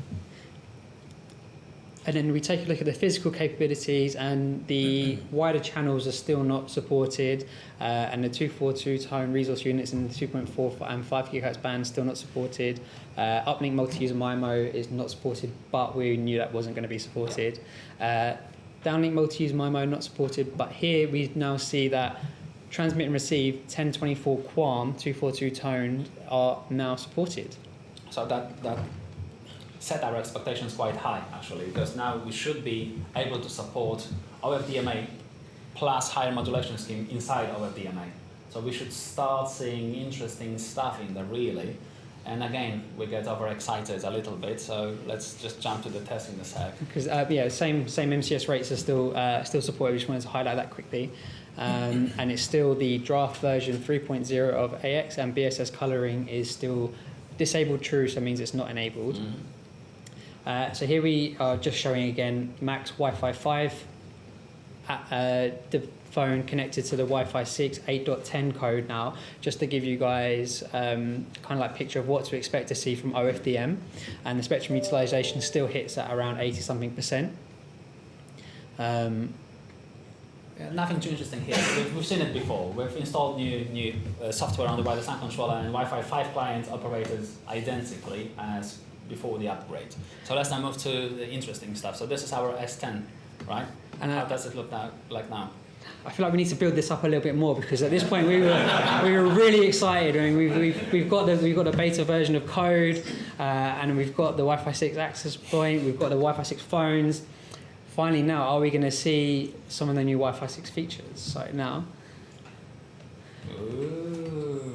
And then we take a look at the physical capabilities, and the wider channels are still not supported, and the 242 tone resource units in the 2.4 and 5 GHz band still not supported. Uplink multi-user MIMO is not supported, but we knew that wasn't going to be supported. Downlink multi-user MIMO not supported, but here we now see that transmit and receive 1024 QAM 242 tone are now supported. So that set our expectations quite high, actually, because now we should be able to support OFDMA plus higher modulation scheme inside OFDMA. So we should start seeing interesting stuff in there, really. And again, we get overexcited a little bit, so let's just jump to the test in a sec. Because same MCS rates are still supported. We just wanted to highlight that quickly. And it's still the draft version 3.0 of AX, and BSS colouring is still disabled true, so it means it's not enabled. So here we are just showing again Mac's Wi-Fi 5, the phone connected to the Wi-Fi 6 8.10 code now, just to give you guys kind of like picture of what to expect to see from OFDM, and the spectrum utilization still hits at around 80-something%. Nothing too interesting here. We've seen it before. We've installed new software on the wireless LAN controller, and Wi-Fi 5 client operated identically as before the upgrade. So let's now move to the interesting stuff. So this is our S10, right? And how does it look like now? I feel like we need to build this up a little bit more, because at this point we were really excited. I mean, we've got the beta version of code, and we've got the Wi-Fi 6 access point. We've got the Wi-Fi 6 phones. Finally, now are we going to see some of the new Wi-Fi 6 features? So now. Ooh.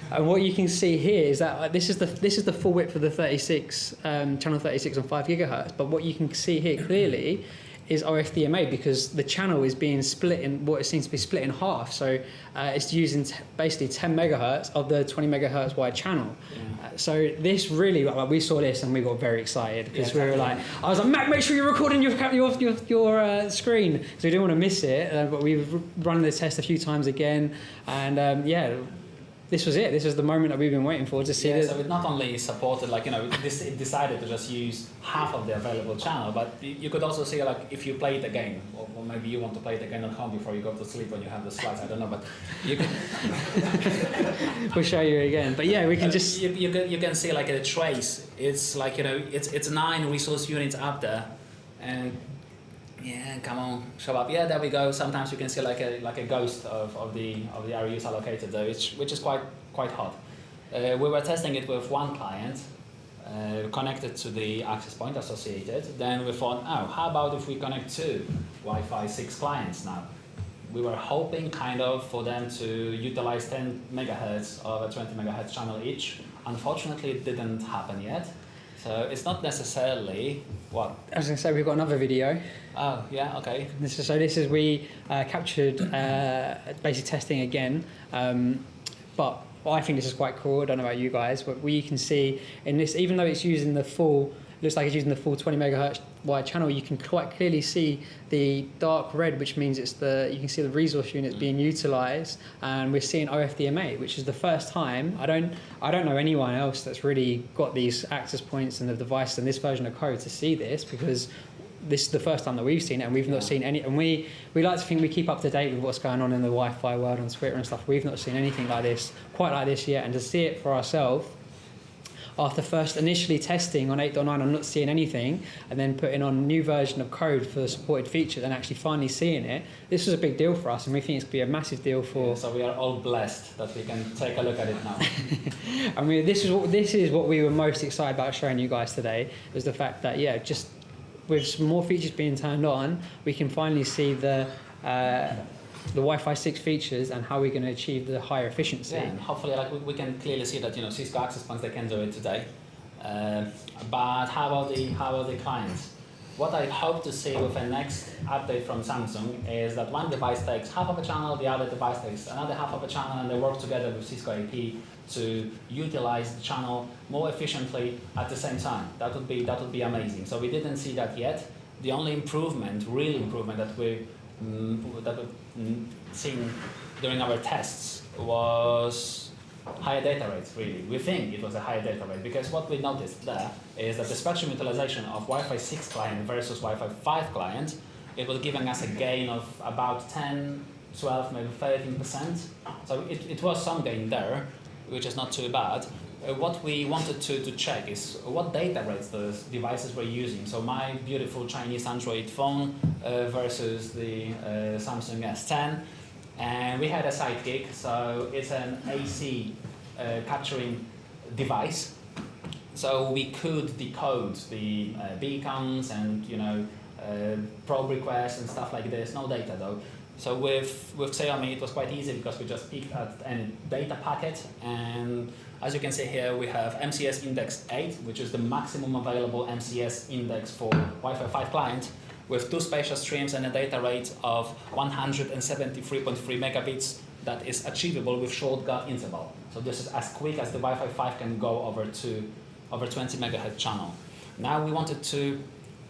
And what you can see here is that this is the full width of the 36 channel 36 on 5 GHz. But what you can see here clearly is OFDMA, because the channel is being split in what it seems to be split in half. So it's using basically 10 megahertz of the 20 megahertz wide channel. Yeah. So this really, like, we saw this and we got very excited, because we were like, I was like, Mac, make sure you're recording your screen, so we didn't want to miss it. But we've run the test a few times again, and this was it. This was the moment that we've been waiting for to see Yeah, this. so it not only supported, like, it decided to just use half of the available channel, but you could also see, like, if you play it again, or maybe you want to play it again at home before you go to sleep when you have the slides, I don't know, but you can... We'll show you again. But yeah, we can just... You can see, like, a trace. It's like, it's 9 resource units up there, and yeah, come on, show up. Yeah, there we go. Sometimes you can see like a ghost of the areas allocated there, which is quite hot. We were testing it with one client connected to the access point associated. Then we thought, oh, how about if we connect 2 Wi-Fi 6 clients now? We were hoping kind of for them to utilize 10 megahertz of a 20 megahertz channel each. Unfortunately, it didn't happen yet. So it's not necessarily what? I was going to say, we've got another video. Oh, yeah, okay. This is we captured basic testing again, but I think this is quite cool. I don't know about you guys, but we can see in this, even though it's using the full, looks like it's using the full 20 megahertz wide channel, you can quite clearly see the dark red, which means you can see the resource units being utilized, and we're seeing OFDMA, which is the first time. I don't know anyone else that's really got these access points and the device and this version of code to see this, because this is the first time that we've seen it, and we've not seen any. And we like to think we keep up to date with what's going on in the Wi-Fi world on Twitter and stuff. We've not seen anything like this, quite like this yet, and to see it for ourselves after first initially testing on 8.9 and not seeing anything, and then putting on a new version of code for the supported features and actually finally seeing it, this was a big deal for us, and we think it's going to be a massive deal for... Yeah, so we are all blessed that we can take a look at it now. I mean, this is what we were most excited about showing you guys today, is the fact that, yeah, just with some more features being turned on, we can finally see the Wi-Fi 6 features and how we're going to achieve the higher efficiency. Yeah, and hopefully, like, we can clearly see that Cisco access points, they can do it today. But how about the clients? What I hope to see with the next update from Samsung is that one device takes half of a channel, the other device takes another half of a channel, and they work together with Cisco AP to utilize the channel more efficiently at the same time. That would be amazing. So we didn't see that yet. The only real improvement that we've seen during our tests was higher data rates, really. We think it was a higher data rate, because what we noticed there is that the spectrum utilization of Wi-Fi 6 client versus Wi-Fi 5 client, it was giving us a gain of about 10, 12, maybe 13%. So it was some gain there, which is not too bad. What we wanted to check is what data rates the devices were using. So my beautiful Chinese Android phone versus the Samsung S10. And we had a sidekick, so it's an AC capturing device. So we could decode the beacons and probe requests and stuff like this. No data though. So with Xiaomi, it was quite easy because we just picked at any data packet, and as you can see here, we have MCS index 8, which is the maximum available MCS index for Wi-Fi 5 client, with 2 spatial streams and a data rate of 173.3 megabits that is achievable with short gap interval. So this is as quick as the Wi-Fi 5 can go over 20 megahertz channel. Now we wanted to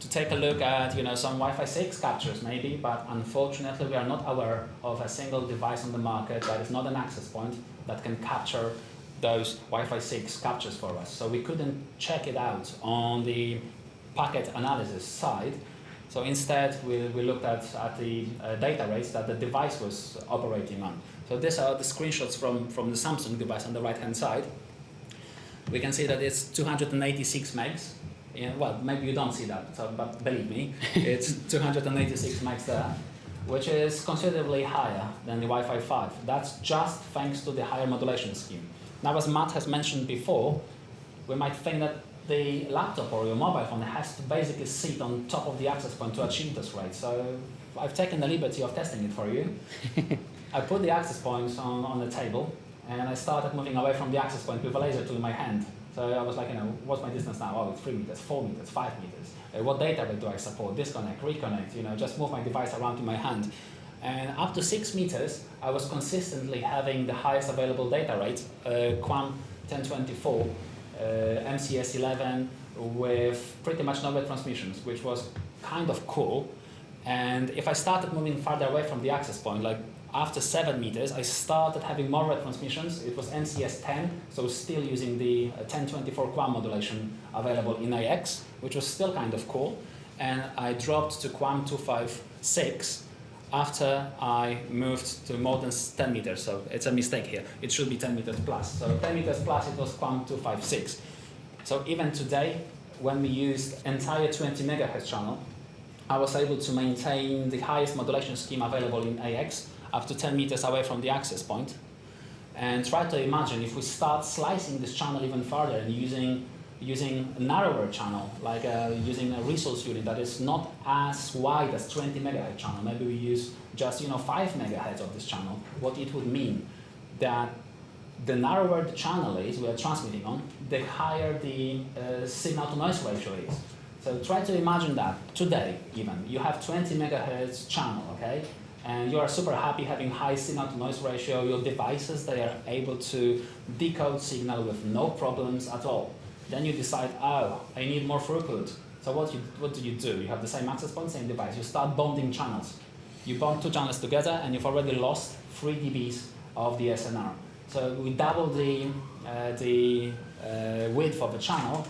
take a look at some Wi-Fi 6 captures maybe, but unfortunately we are not aware of a single device on the market that is not an access point that can capture those Wi-Fi 6 captures for us. So we couldn't check it out on the packet analysis side. So instead we looked at the data rates that the device was operating on. So these are the screenshots from the Samsung device on the right hand side. We can see that it's 286 megs. Yeah, well, maybe you don't see that, but believe me, it's 286 megs there, which is considerably higher than the Wi-Fi 5. That's just thanks to the higher modulation scheme. Now, as Matt has mentioned before, we might think that the laptop or your mobile phone has to basically sit on top of the access point to achieve this rate. So I've taken the liberty of testing it for you. I put the access points on the table, and I started moving away from the access point with a laser tool in my hand. So I was like, what's my distance now? Oh, it's 3 meters, 4 meters, 5 meters. What data rate do I support? Disconnect, reconnect, just move my device around in my hand. And up to 6 meters, I was consistently having the highest available data rate, QAM 1024, MCS 11, with pretty much no retransmissions, which was kind of cool. And if I started moving farther away from the access point, like After 7 meters, I started having more retransmissions. It was NCS 10, so still using the 1024 QAM modulation available in AX, which was still kind of cool. And I dropped to QAM 256 after I moved to more than 10 meters. So it's a mistake here. It should be 10 meters plus. So 10 meters plus, it was QAM 256. So even today, when we used entire 20 megahertz channel, I was able to maintain the highest modulation scheme available in AX up to 10 meters away from the access point. And try to imagine if we start slicing this channel even further and using a narrower channel, like using a resource unit that is not as wide as 20 megahertz channel. Maybe we use just 5 megahertz of this channel. What it would mean that the narrower the channel is we are transmitting on, the higher the signal to noise ratio is. So try to imagine that today even you have 20 megahertz channel, okay? And you are super happy having high signal to noise ratio. Your devices, they are able to decode signal with no problems at all. Then you decide, oh, I need more throughput. So what do? You have the same access point, same device. You start bonding channels. You bond 2 channels together and you've already lost 3 dBs of the SNR. So we double the width of the channel.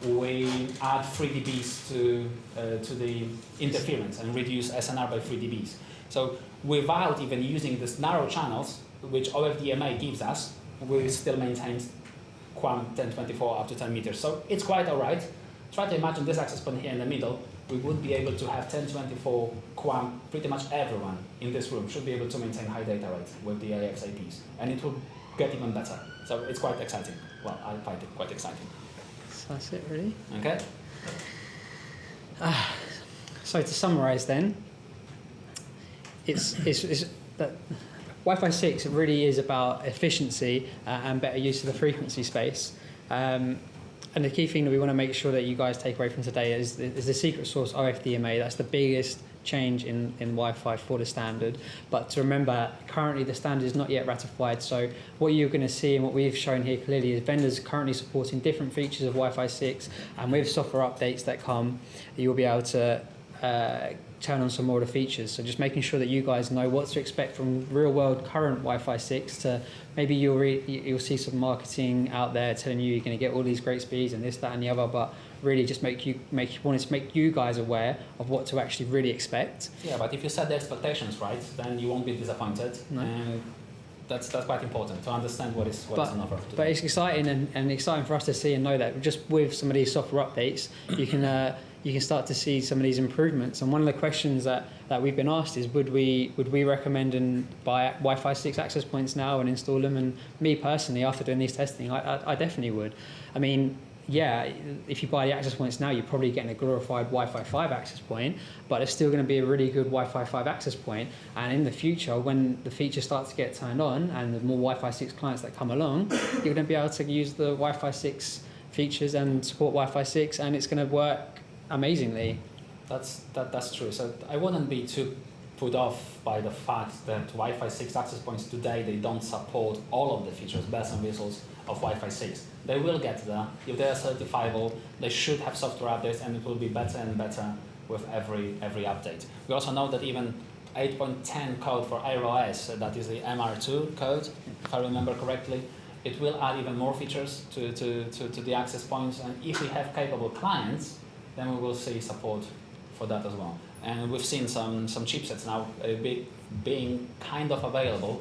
We add 3 dBs to the interference and reduce SNR by 3 dBs. So without even using these narrow channels, which OFDMA gives us, we still maintain QAM 1024 up to 10 meters. So it's quite all right. Try to imagine this access point here in the middle. We would be able to have 1024 QAM. Pretty much everyone in this room should be able to maintain high data rate with the AX APs. And it will get even better. So it's quite exciting. Well, I find it quite exciting. So that's it, really. Okay. So to summarise then, it's that Wi-Fi 6 really is about efficiency and better use of the frequency space. And the key thing that we want to make sure that you guys take away from today is the secret source OFDMA. That's the biggest change in Wi-Fi for the standard. But to remember, currently the standard is not yet ratified. So what you're going to see and what we've shown here clearly is vendors currently supporting different features of Wi-Fi 6, and with software updates that come, you'll be able to turn on some more of the features. So just making sure that you guys know what to expect from real world current Wi-Fi 6 to maybe you'll see some marketing out there telling you you're going to get all these great speeds and this, that and the other, but really just wanted to make you guys aware of what to actually really expect. Yeah, but if you set the expectations right, then you won't be disappointed. No. And that's quite important to understand what is on offer. But it's exciting and exciting for us to see and know that just with some of these software updates, you can start to see some of these improvements. And one of the questions that we've been asked is, would we recommend and buy Wi-Fi 6 access points now and install them? And me personally, after doing these testing, I definitely would. I mean, yeah, if you buy the access points now, you're probably getting a glorified Wi-Fi 5 access point, but it's still going to be a really good Wi-Fi 5 access point. And in the future, when the features start to get turned on and the more Wi-Fi 6 clients that come along, you're going to be able to use the Wi-Fi 6 features and support Wi-Fi 6, and it's going to work amazingly. That's true. So I wouldn't be too put off by the fact that Wi-Fi 6 access points today, they don't support all of the features, bells and whistles of Wi-Fi 6. They will get there. If they are certifiable, they should have software updates, and it will be better and better with every update. We also know that even 8.10 code for iOS, that is the MR2 code, if I remember correctly, it will add even more features to the access points. And if we have capable clients, then we will see support for that as well. And we've seen some chipsets now being kind of available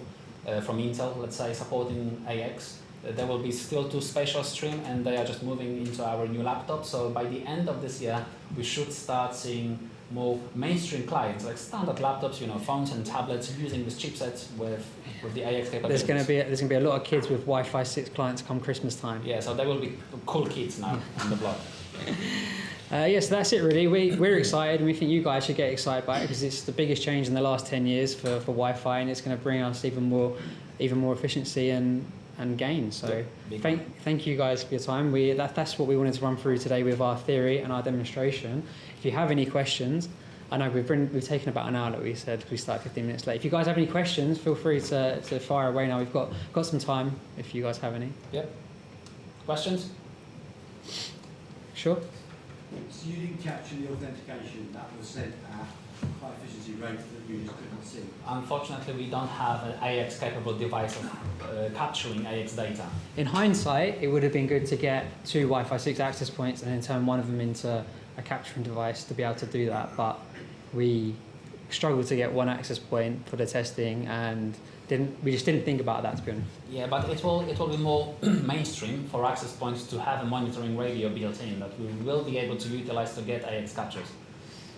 from Intel, let's say, supporting AX. There will be still 2 spatial stream, and they are just moving into our new laptops. So by the end of this year, we should start seeing more mainstream clients, like standard laptops, phones and tablets, using this chipset with the AX capabilities. There's going to be a lot of kids with Wi-Fi 6 clients come Christmas time. Yeah, so there will be cool kids now on the block. So that's it really. We're excited, and we think you guys should get excited by it because it's the biggest change in the last 10 years for Wi-Fi, and it's going to bring us even more efficiency and gain. So thank you guys for your time. That's what we wanted to run through today with our theory and our demonstration. If you have any questions, I know we've taken about an hour that we said we started 15 minutes late. If you guys have any questions, feel free to fire away now. We've got some time if you guys have any. Yep. Questions? Sure. So you didn't capture the authentication that was sent at high efficiency rates that you just couldn't see? Unfortunately, we don't have an AX capable device of capturing AX data. In hindsight, it would have been good to get 2 Wi-Fi 6 access points and then turn one of them into a capturing device to be able to do that. But we struggled to get 1 access point for the testing, and we just didn't think about that, to be honest. Yeah, but it will be more mainstream for access points to have a monitoring radio built in that we will be able to utilize to get AX captures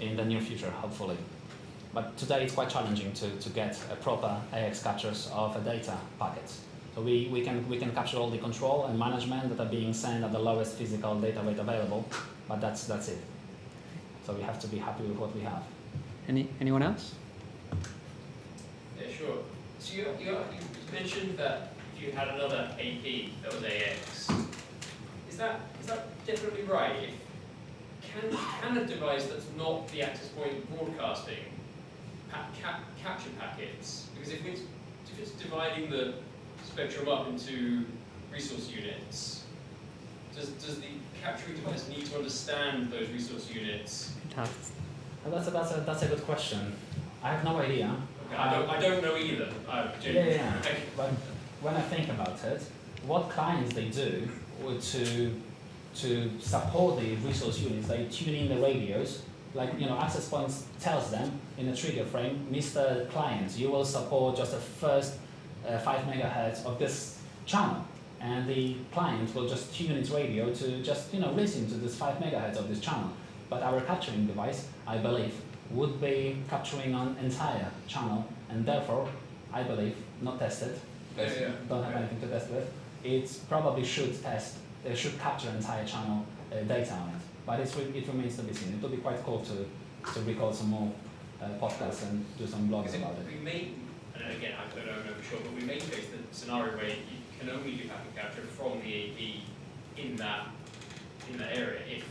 in the near future, hopefully. But today it's quite challenging to get a proper AX captures of a data packets. So we can capture all the control and management that are being sent at the lowest physical data rate available, but that's it. So we have to be happy with what we have. Anyone else? Yeah, sure. So you mentioned that if you had another AP that was AX, is that definitely right? Can a device that's not the access point broadcasting capture packets? Because if it's dividing the spectrum up into resource units, does the capturing device need to understand those resource units? That's a good question. I have no idea. Okay, I don't know either. Yeah. But when I think about it, what clients they do to support the resource units, they tune in the radios. Like, access points tells them in a trigger frame, Mr. Client, you will support just the first 5 megahertz of this channel. And the client will just tune its radio to just, listen to this 5 megahertz of this channel. But our capturing device, I believe, would be capturing on entire channel, and therefore, I believe, not tested, because don't have anything to test with. It probably should capture entire channel data on it. But it remains to be seen. It will be quite cool to record some more podcasts and do some blogs about it. We may, and again, I don't know for sure, but we may face the scenario where you can only do packet capture from the AP in that area.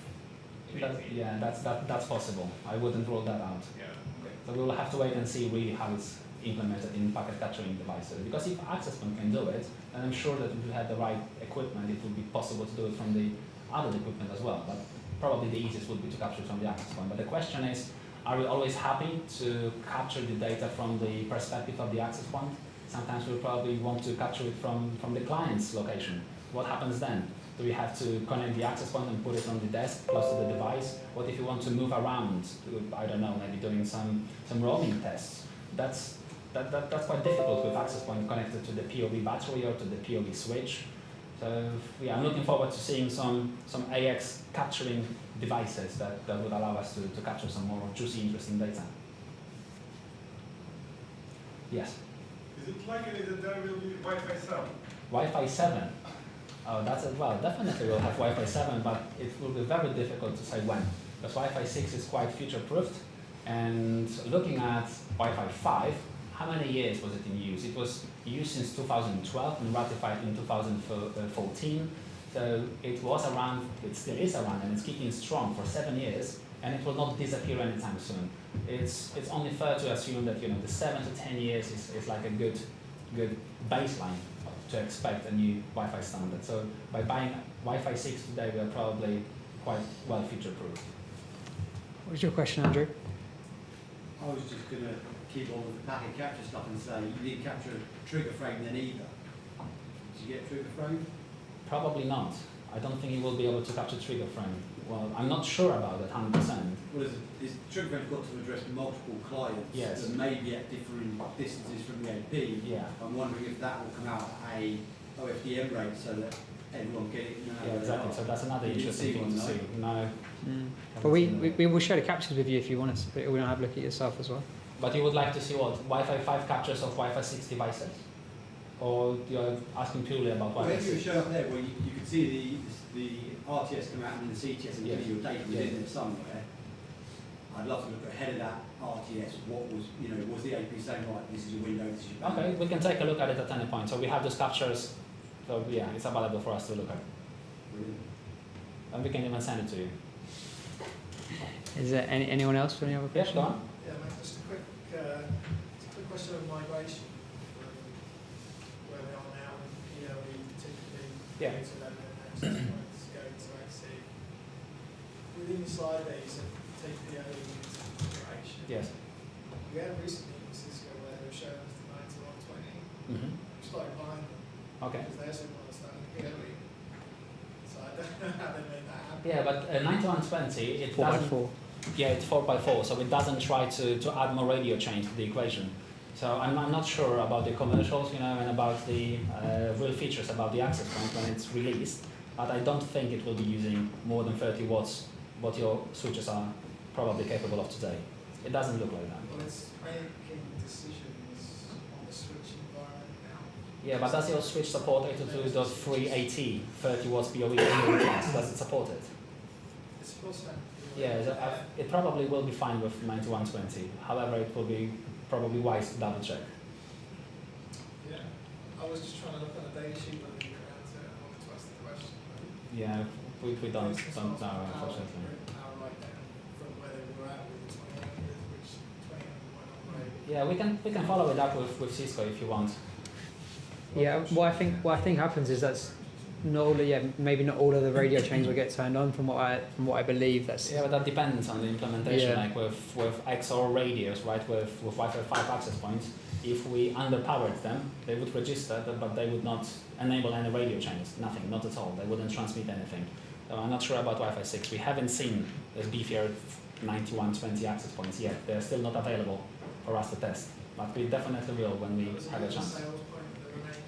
That's possible. I wouldn't rule that out. Yeah. Okay. So we will have to wait and see really how it's implemented in packet capturing devices. Because if access point can do it, then I'm sure that if we had the right equipment, it would be possible to do it from the other equipment as well. But probably the easiest would be to capture from the access point. But the question is, are we always happy to capture the data from the perspective of the access point? Sometimes we'll probably want to capture it from the client's location. What happens then? Do we have to connect the access point and put it on the desk close to the device? What if you want to move around? I don't know, maybe doing some roaming tests. That's quite difficult with access point connected to the POV battery or to the POV switch. So yeah, I'm looking forward to seeing some AX capturing devices that would allow us to capture some more juicy, interesting data. Yes? Is it likely that there will be Wi-Fi 7? Wi-Fi 7? Oh, that's it. Well, definitely we'll have Wi-Fi 7, but it will be very difficult to say when. Because Wi-Fi 6 is quite future-proofed, and looking at Wi-Fi 5, how many years was it in use? It was used since 2012 and ratified in 2014. So it was around, it still is around, and it's kicking strong for 7 years, and it will not disappear anytime soon. It's only fair to assume that the 7 to 10 years is like a good baseline to expect a new Wi-Fi standard. So by buying Wi-Fi 6 today, we are probably quite well future-proof. What was your question, Andrew? I was just going to keep on with the packet capture stuff and say you need to capture a trigger frame then either. Did you get a trigger frame? Probably not. I don't think you will be able to capture trigger frame. Well, I'm not sure about it 100%. Well, is trigger frame's got to address multiple clients Yes. that may be at different distances from the AP. Yeah. I'm wondering if that will come out at a OFDM rate so that everyone get it. Yeah, exactly. So that's another You didn't interesting thing to see see. one, No. But we will share the captures with you if you want us, but we don't have a look at yourself as well. But you would like to see what? Wi-Fi 5 captures of Wi-Fi 6 devices? Or you're asking purely about Well, Wi-Fi if you 6? show up there where you could see the RTS come out and then the CTS and give you your data within there somewhere, I'd love to look ahead of that RTS. What was, was the AP saying, right, this is your window, this is your band? Okay, we can take a look at it at any point. So we have those captures. So yeah, it's available for us to look at. Brilliant. And we can even send it to you. Is there anyone else for any other Yes, questions? go on. Yeah, mate, just a quick question of migration from where they are now in PLE, typically Yeah. going to 11 access points, going to AC. Within the slide there, you said take PO into consideration. Yes. We had recently in Cisco where they were showing us the 9120. Mm-hmm. We started buying them Okay. because they're super understanding POE. So I don't know how they made that happen. Yeah, but 9120, it 4x4. doesn't. Yeah, it's 4x4, so it doesn't try to add more radio chains to the equation. So I'm not sure about the commercials, and about the real features about the access point when it's released. But I don't think it will be using more than 30 watts, what your switches are probably capable of today. It doesn't look like that. Well, it's making decisions on the switch environment now. Yeah, but does your switch support 802.3 AT, 30 watts PoE? Does it support it? It's supposed to. Yeah, it probably will be fine with 9120. However, it will be probably wise to double check. Yeah, I was just trying to look on a data sheet when we got to it. I wanted to ask the question. Yeah, we don't know, unfortunately. Power right down from where they were at with the 2800, which 2800 went on right. Yeah, we can follow it up with Cisco if you want. Yeah, what I think happens is that's not all. Maybe not all of the radio chains will get turned on. From what I believe, that's. Yeah, but that depends on the implementation. Yeah. Like with XOR radios, right? With Wi-Fi 5 access points, if we underpowered them, they would register, but they would not enable any radio chains. Nothing, not at all. They wouldn't transmit anything. So I'm not sure about Wi-Fi 6. We haven't seen this beefier 9120 access points yet. They're still not available for us to test. But we definitely will when we have a chance. Sales point that they were making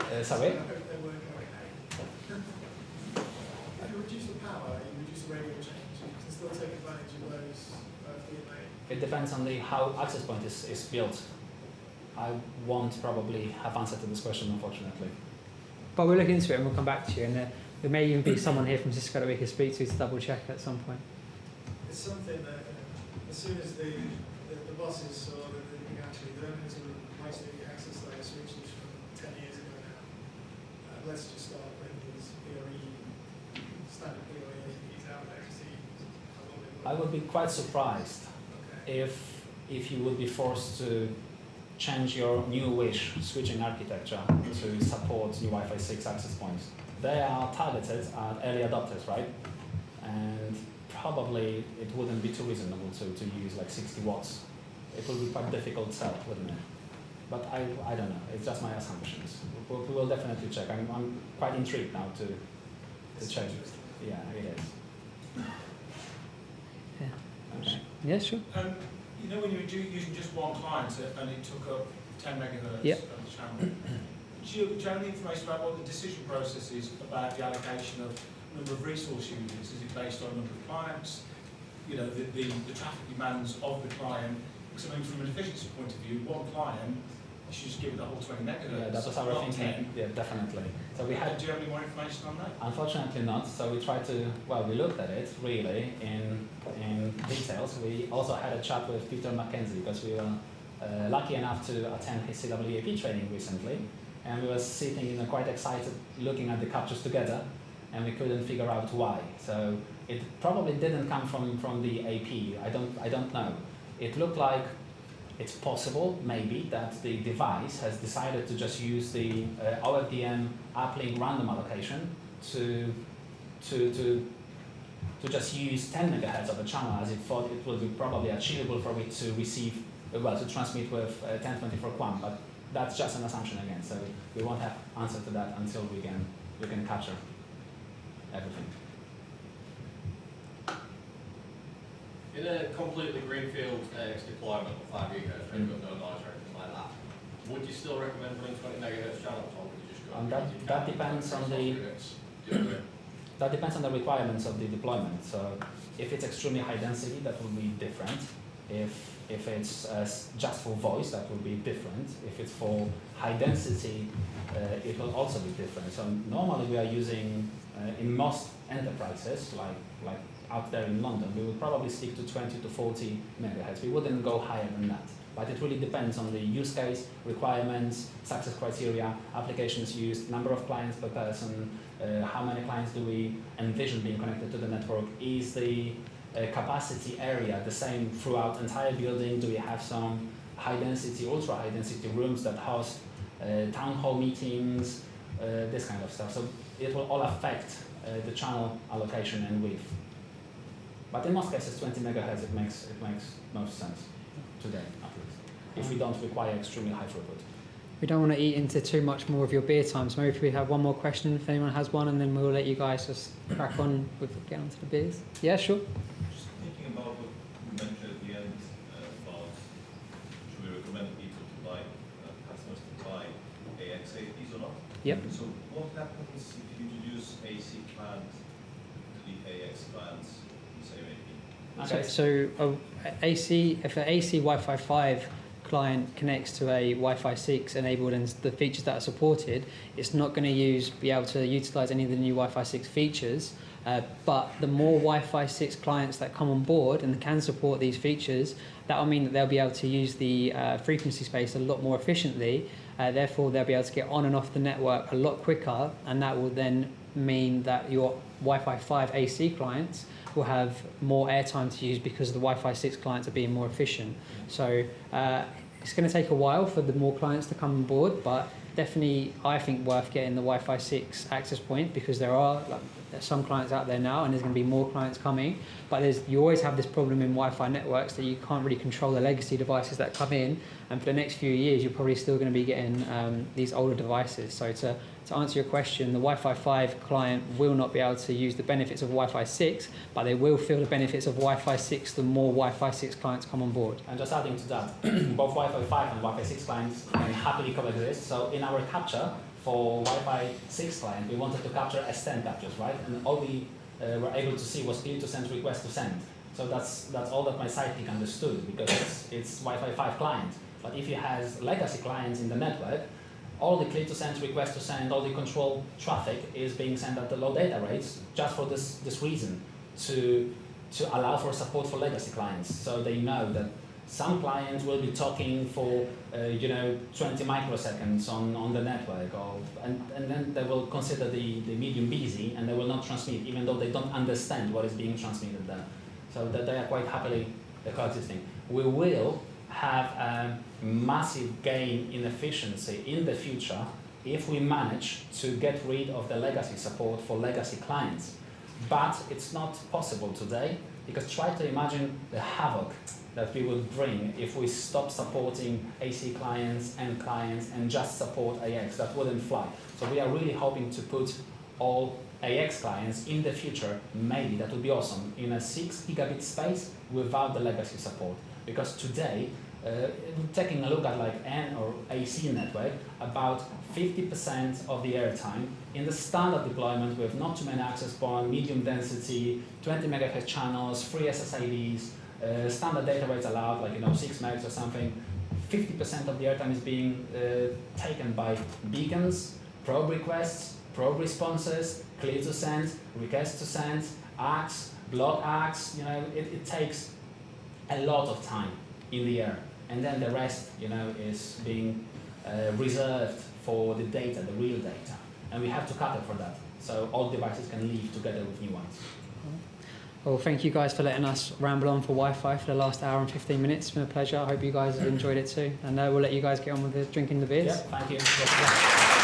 to us. Sorry? I hope they're working okay. If you reduce the power, you reduce the radio change, you can still take advantage of those DNA. It depends on how access point is built. I won't probably have answer to this question, unfortunately. But we'll look into it and we'll come back to you. And there may even be someone here from Cisco that we can speak to double check at some point. It's something that as soon as the bosses saw that actually they're going to replace the access layer switches from 10 years ago now, let's just start putting these PoE, standard PoE APs out there to see how long they work. I would be quite surprised Okay. if you would be forced to change your new wish switching architecture to support new Wi-Fi 6 access points. They are targeted at early adopters, right? And probably it wouldn't be too reasonable to use like 60 watts. It would be quite difficult sell, wouldn't it? But I don't know. It's just my assumptions. We will definitely check. I'm quite intrigued now to check. Yeah, it is. Yeah. Okay. Yeah, sure. You know when you were using just one client and it took up 10 megahertz Yep. of the channel, do you have any information about what the decision process is about the allocation of number of resource units? Is it based on number of clients? The traffic demands of the client? Because I mean, from an efficiency point of view, one client, you should just give it the whole 20 megahertz. Yeah, that was our not thinking. 10. Yeah, definitely. So we had. Do you have any more information on that? Unfortunately not. So we tried to, we looked at it really in details. We also had a chat with Peter Mackenzie because we were lucky enough to attend his CWAP training recently. And we were sitting quite excited looking at the captures together and we couldn't figure out why. So it probably didn't come from the AP. I don't know. It looked like it's possible, maybe, that the device has decided to just use the OFDM uplink random allocation to just use 10 megahertz of a channel as it thought it will be probably achievable for it to receive, to transmit with 1024 QAM, but that's just an assumption again, so we won't have answer to that until we can capture everything. In a completely greenfield AX deployment of 5 gigahertz, where you've got no noise or anything like that, would you still recommend running 20 megahertz channels, or would you just go? That depends on that depends on the requirements of the deployment. So if it's extremely high density, that will be different. If it's just for voice, that will be different. If it's for high density, it will also be different. So normally we are using in most enterprises, like out there in London, we would probably stick to 20 to 40 megahertz. We wouldn't go higher than that. But it really depends on the use case, requirements, success criteria, applications used, number of clients per person, how many clients do we envision being connected to the network, is the capacity area the same throughout entire building, do we have some high density, ultra high density rooms that host town hall meetings, this kind of stuff. So it will all affect the channel allocation and width. But in most cases, 20 megahertz it makes most sense today, at least. If we don't require extremely high throughput. We don't want to eat into too much more of your beer time, so maybe if we have one more question, if anyone has one, and then we'll let you guys just crack on with getting onto the beers. Yeah, sure. Just thinking about what you mentioned at the end about should we recommend people to buy, customers to buy AX APs or not? Yep. So what happens if you introduce AC client to the AX clients in the same AP? Okay. So if an AC Wi-Fi 5 client connects to a Wi-Fi 6 enabled and the features that are supported, it's not going to be able to utilize any of the new Wi-Fi 6 features. But the more Wi-Fi 6 clients that come on board and can support these features, that will mean that they'll be able to use the frequency space a lot more efficiently. Therefore, they'll be able to get on and off the network a lot quicker, and that will then mean that your Wi-Fi 5 AC clients will have more airtime to use because the Wi-Fi 6 clients are being more efficient. So it's going to take a while for the more clients to come on board, but definitely I think worth getting the Wi-Fi 6 access point, because there's some clients out there now and there's going to be more clients coming, but you always have this problem in Wi-Fi networks that you can't really control the legacy devices that come in, and for the next few years you're probably still going to be getting these older devices. So to answer your question, the Wi-Fi 5 client will not be able to use the benefits of Wi-Fi 6, but they will feel the benefits of Wi-Fi 6 the more Wi-Fi 6 clients come on board. And just adding to that, both Wi-Fi 5 and Wi-Fi 6 clients can happily coexist. So in our capture for Wi-Fi 6 client, we wanted to capture S10 captures, right? And all we were able to see was clear to send, request to send. So that's all that my sidekick understood, because it's Wi-Fi 5 client. But if it has legacy clients in the network, all the clear to send, request to send, all the control traffic is being sent at the low data rates, just for this reason, to allow for support for legacy clients. So they know that some clients will be talking for 20 microseconds on the network, and then they will consider the medium busy and they will not transmit, even though they don't understand what is being transmitted there. So that they are quite happily coexisting. We will have a massive gain in efficiency in the future if we manage to get rid of the legacy support for legacy clients. But it's not possible today, because try to imagine the havoc that we would bring if we stop supporting AC clients and just support AX. That wouldn't fly. So we are really hoping to put all AX clients in the future, maybe that would be awesome, in a 6 gigabit space without the legacy support. Because today, taking a look at like N or AC network, about 50% of the airtime in the standard deployment with not too many access points, medium density, 20 megahertz channels, free SSIDs, standard data rates allowed, like 6 megs or something. 50% of the airtime is being taken by beacons, probe requests, probe responses, clear to send, request to send, AX, block AX. It takes a lot of time in the air, and then the rest, is being reserved for the data, the real data, and we have to cater for that. So all devices can live together with new ones. Well, thank you guys for letting us ramble on for Wi-Fi for the last hour and 15 minutes. It's been a pleasure. I hope you guys have enjoyed it too, and we'll let you guys get on with drinking the beers. Yeah, thank you.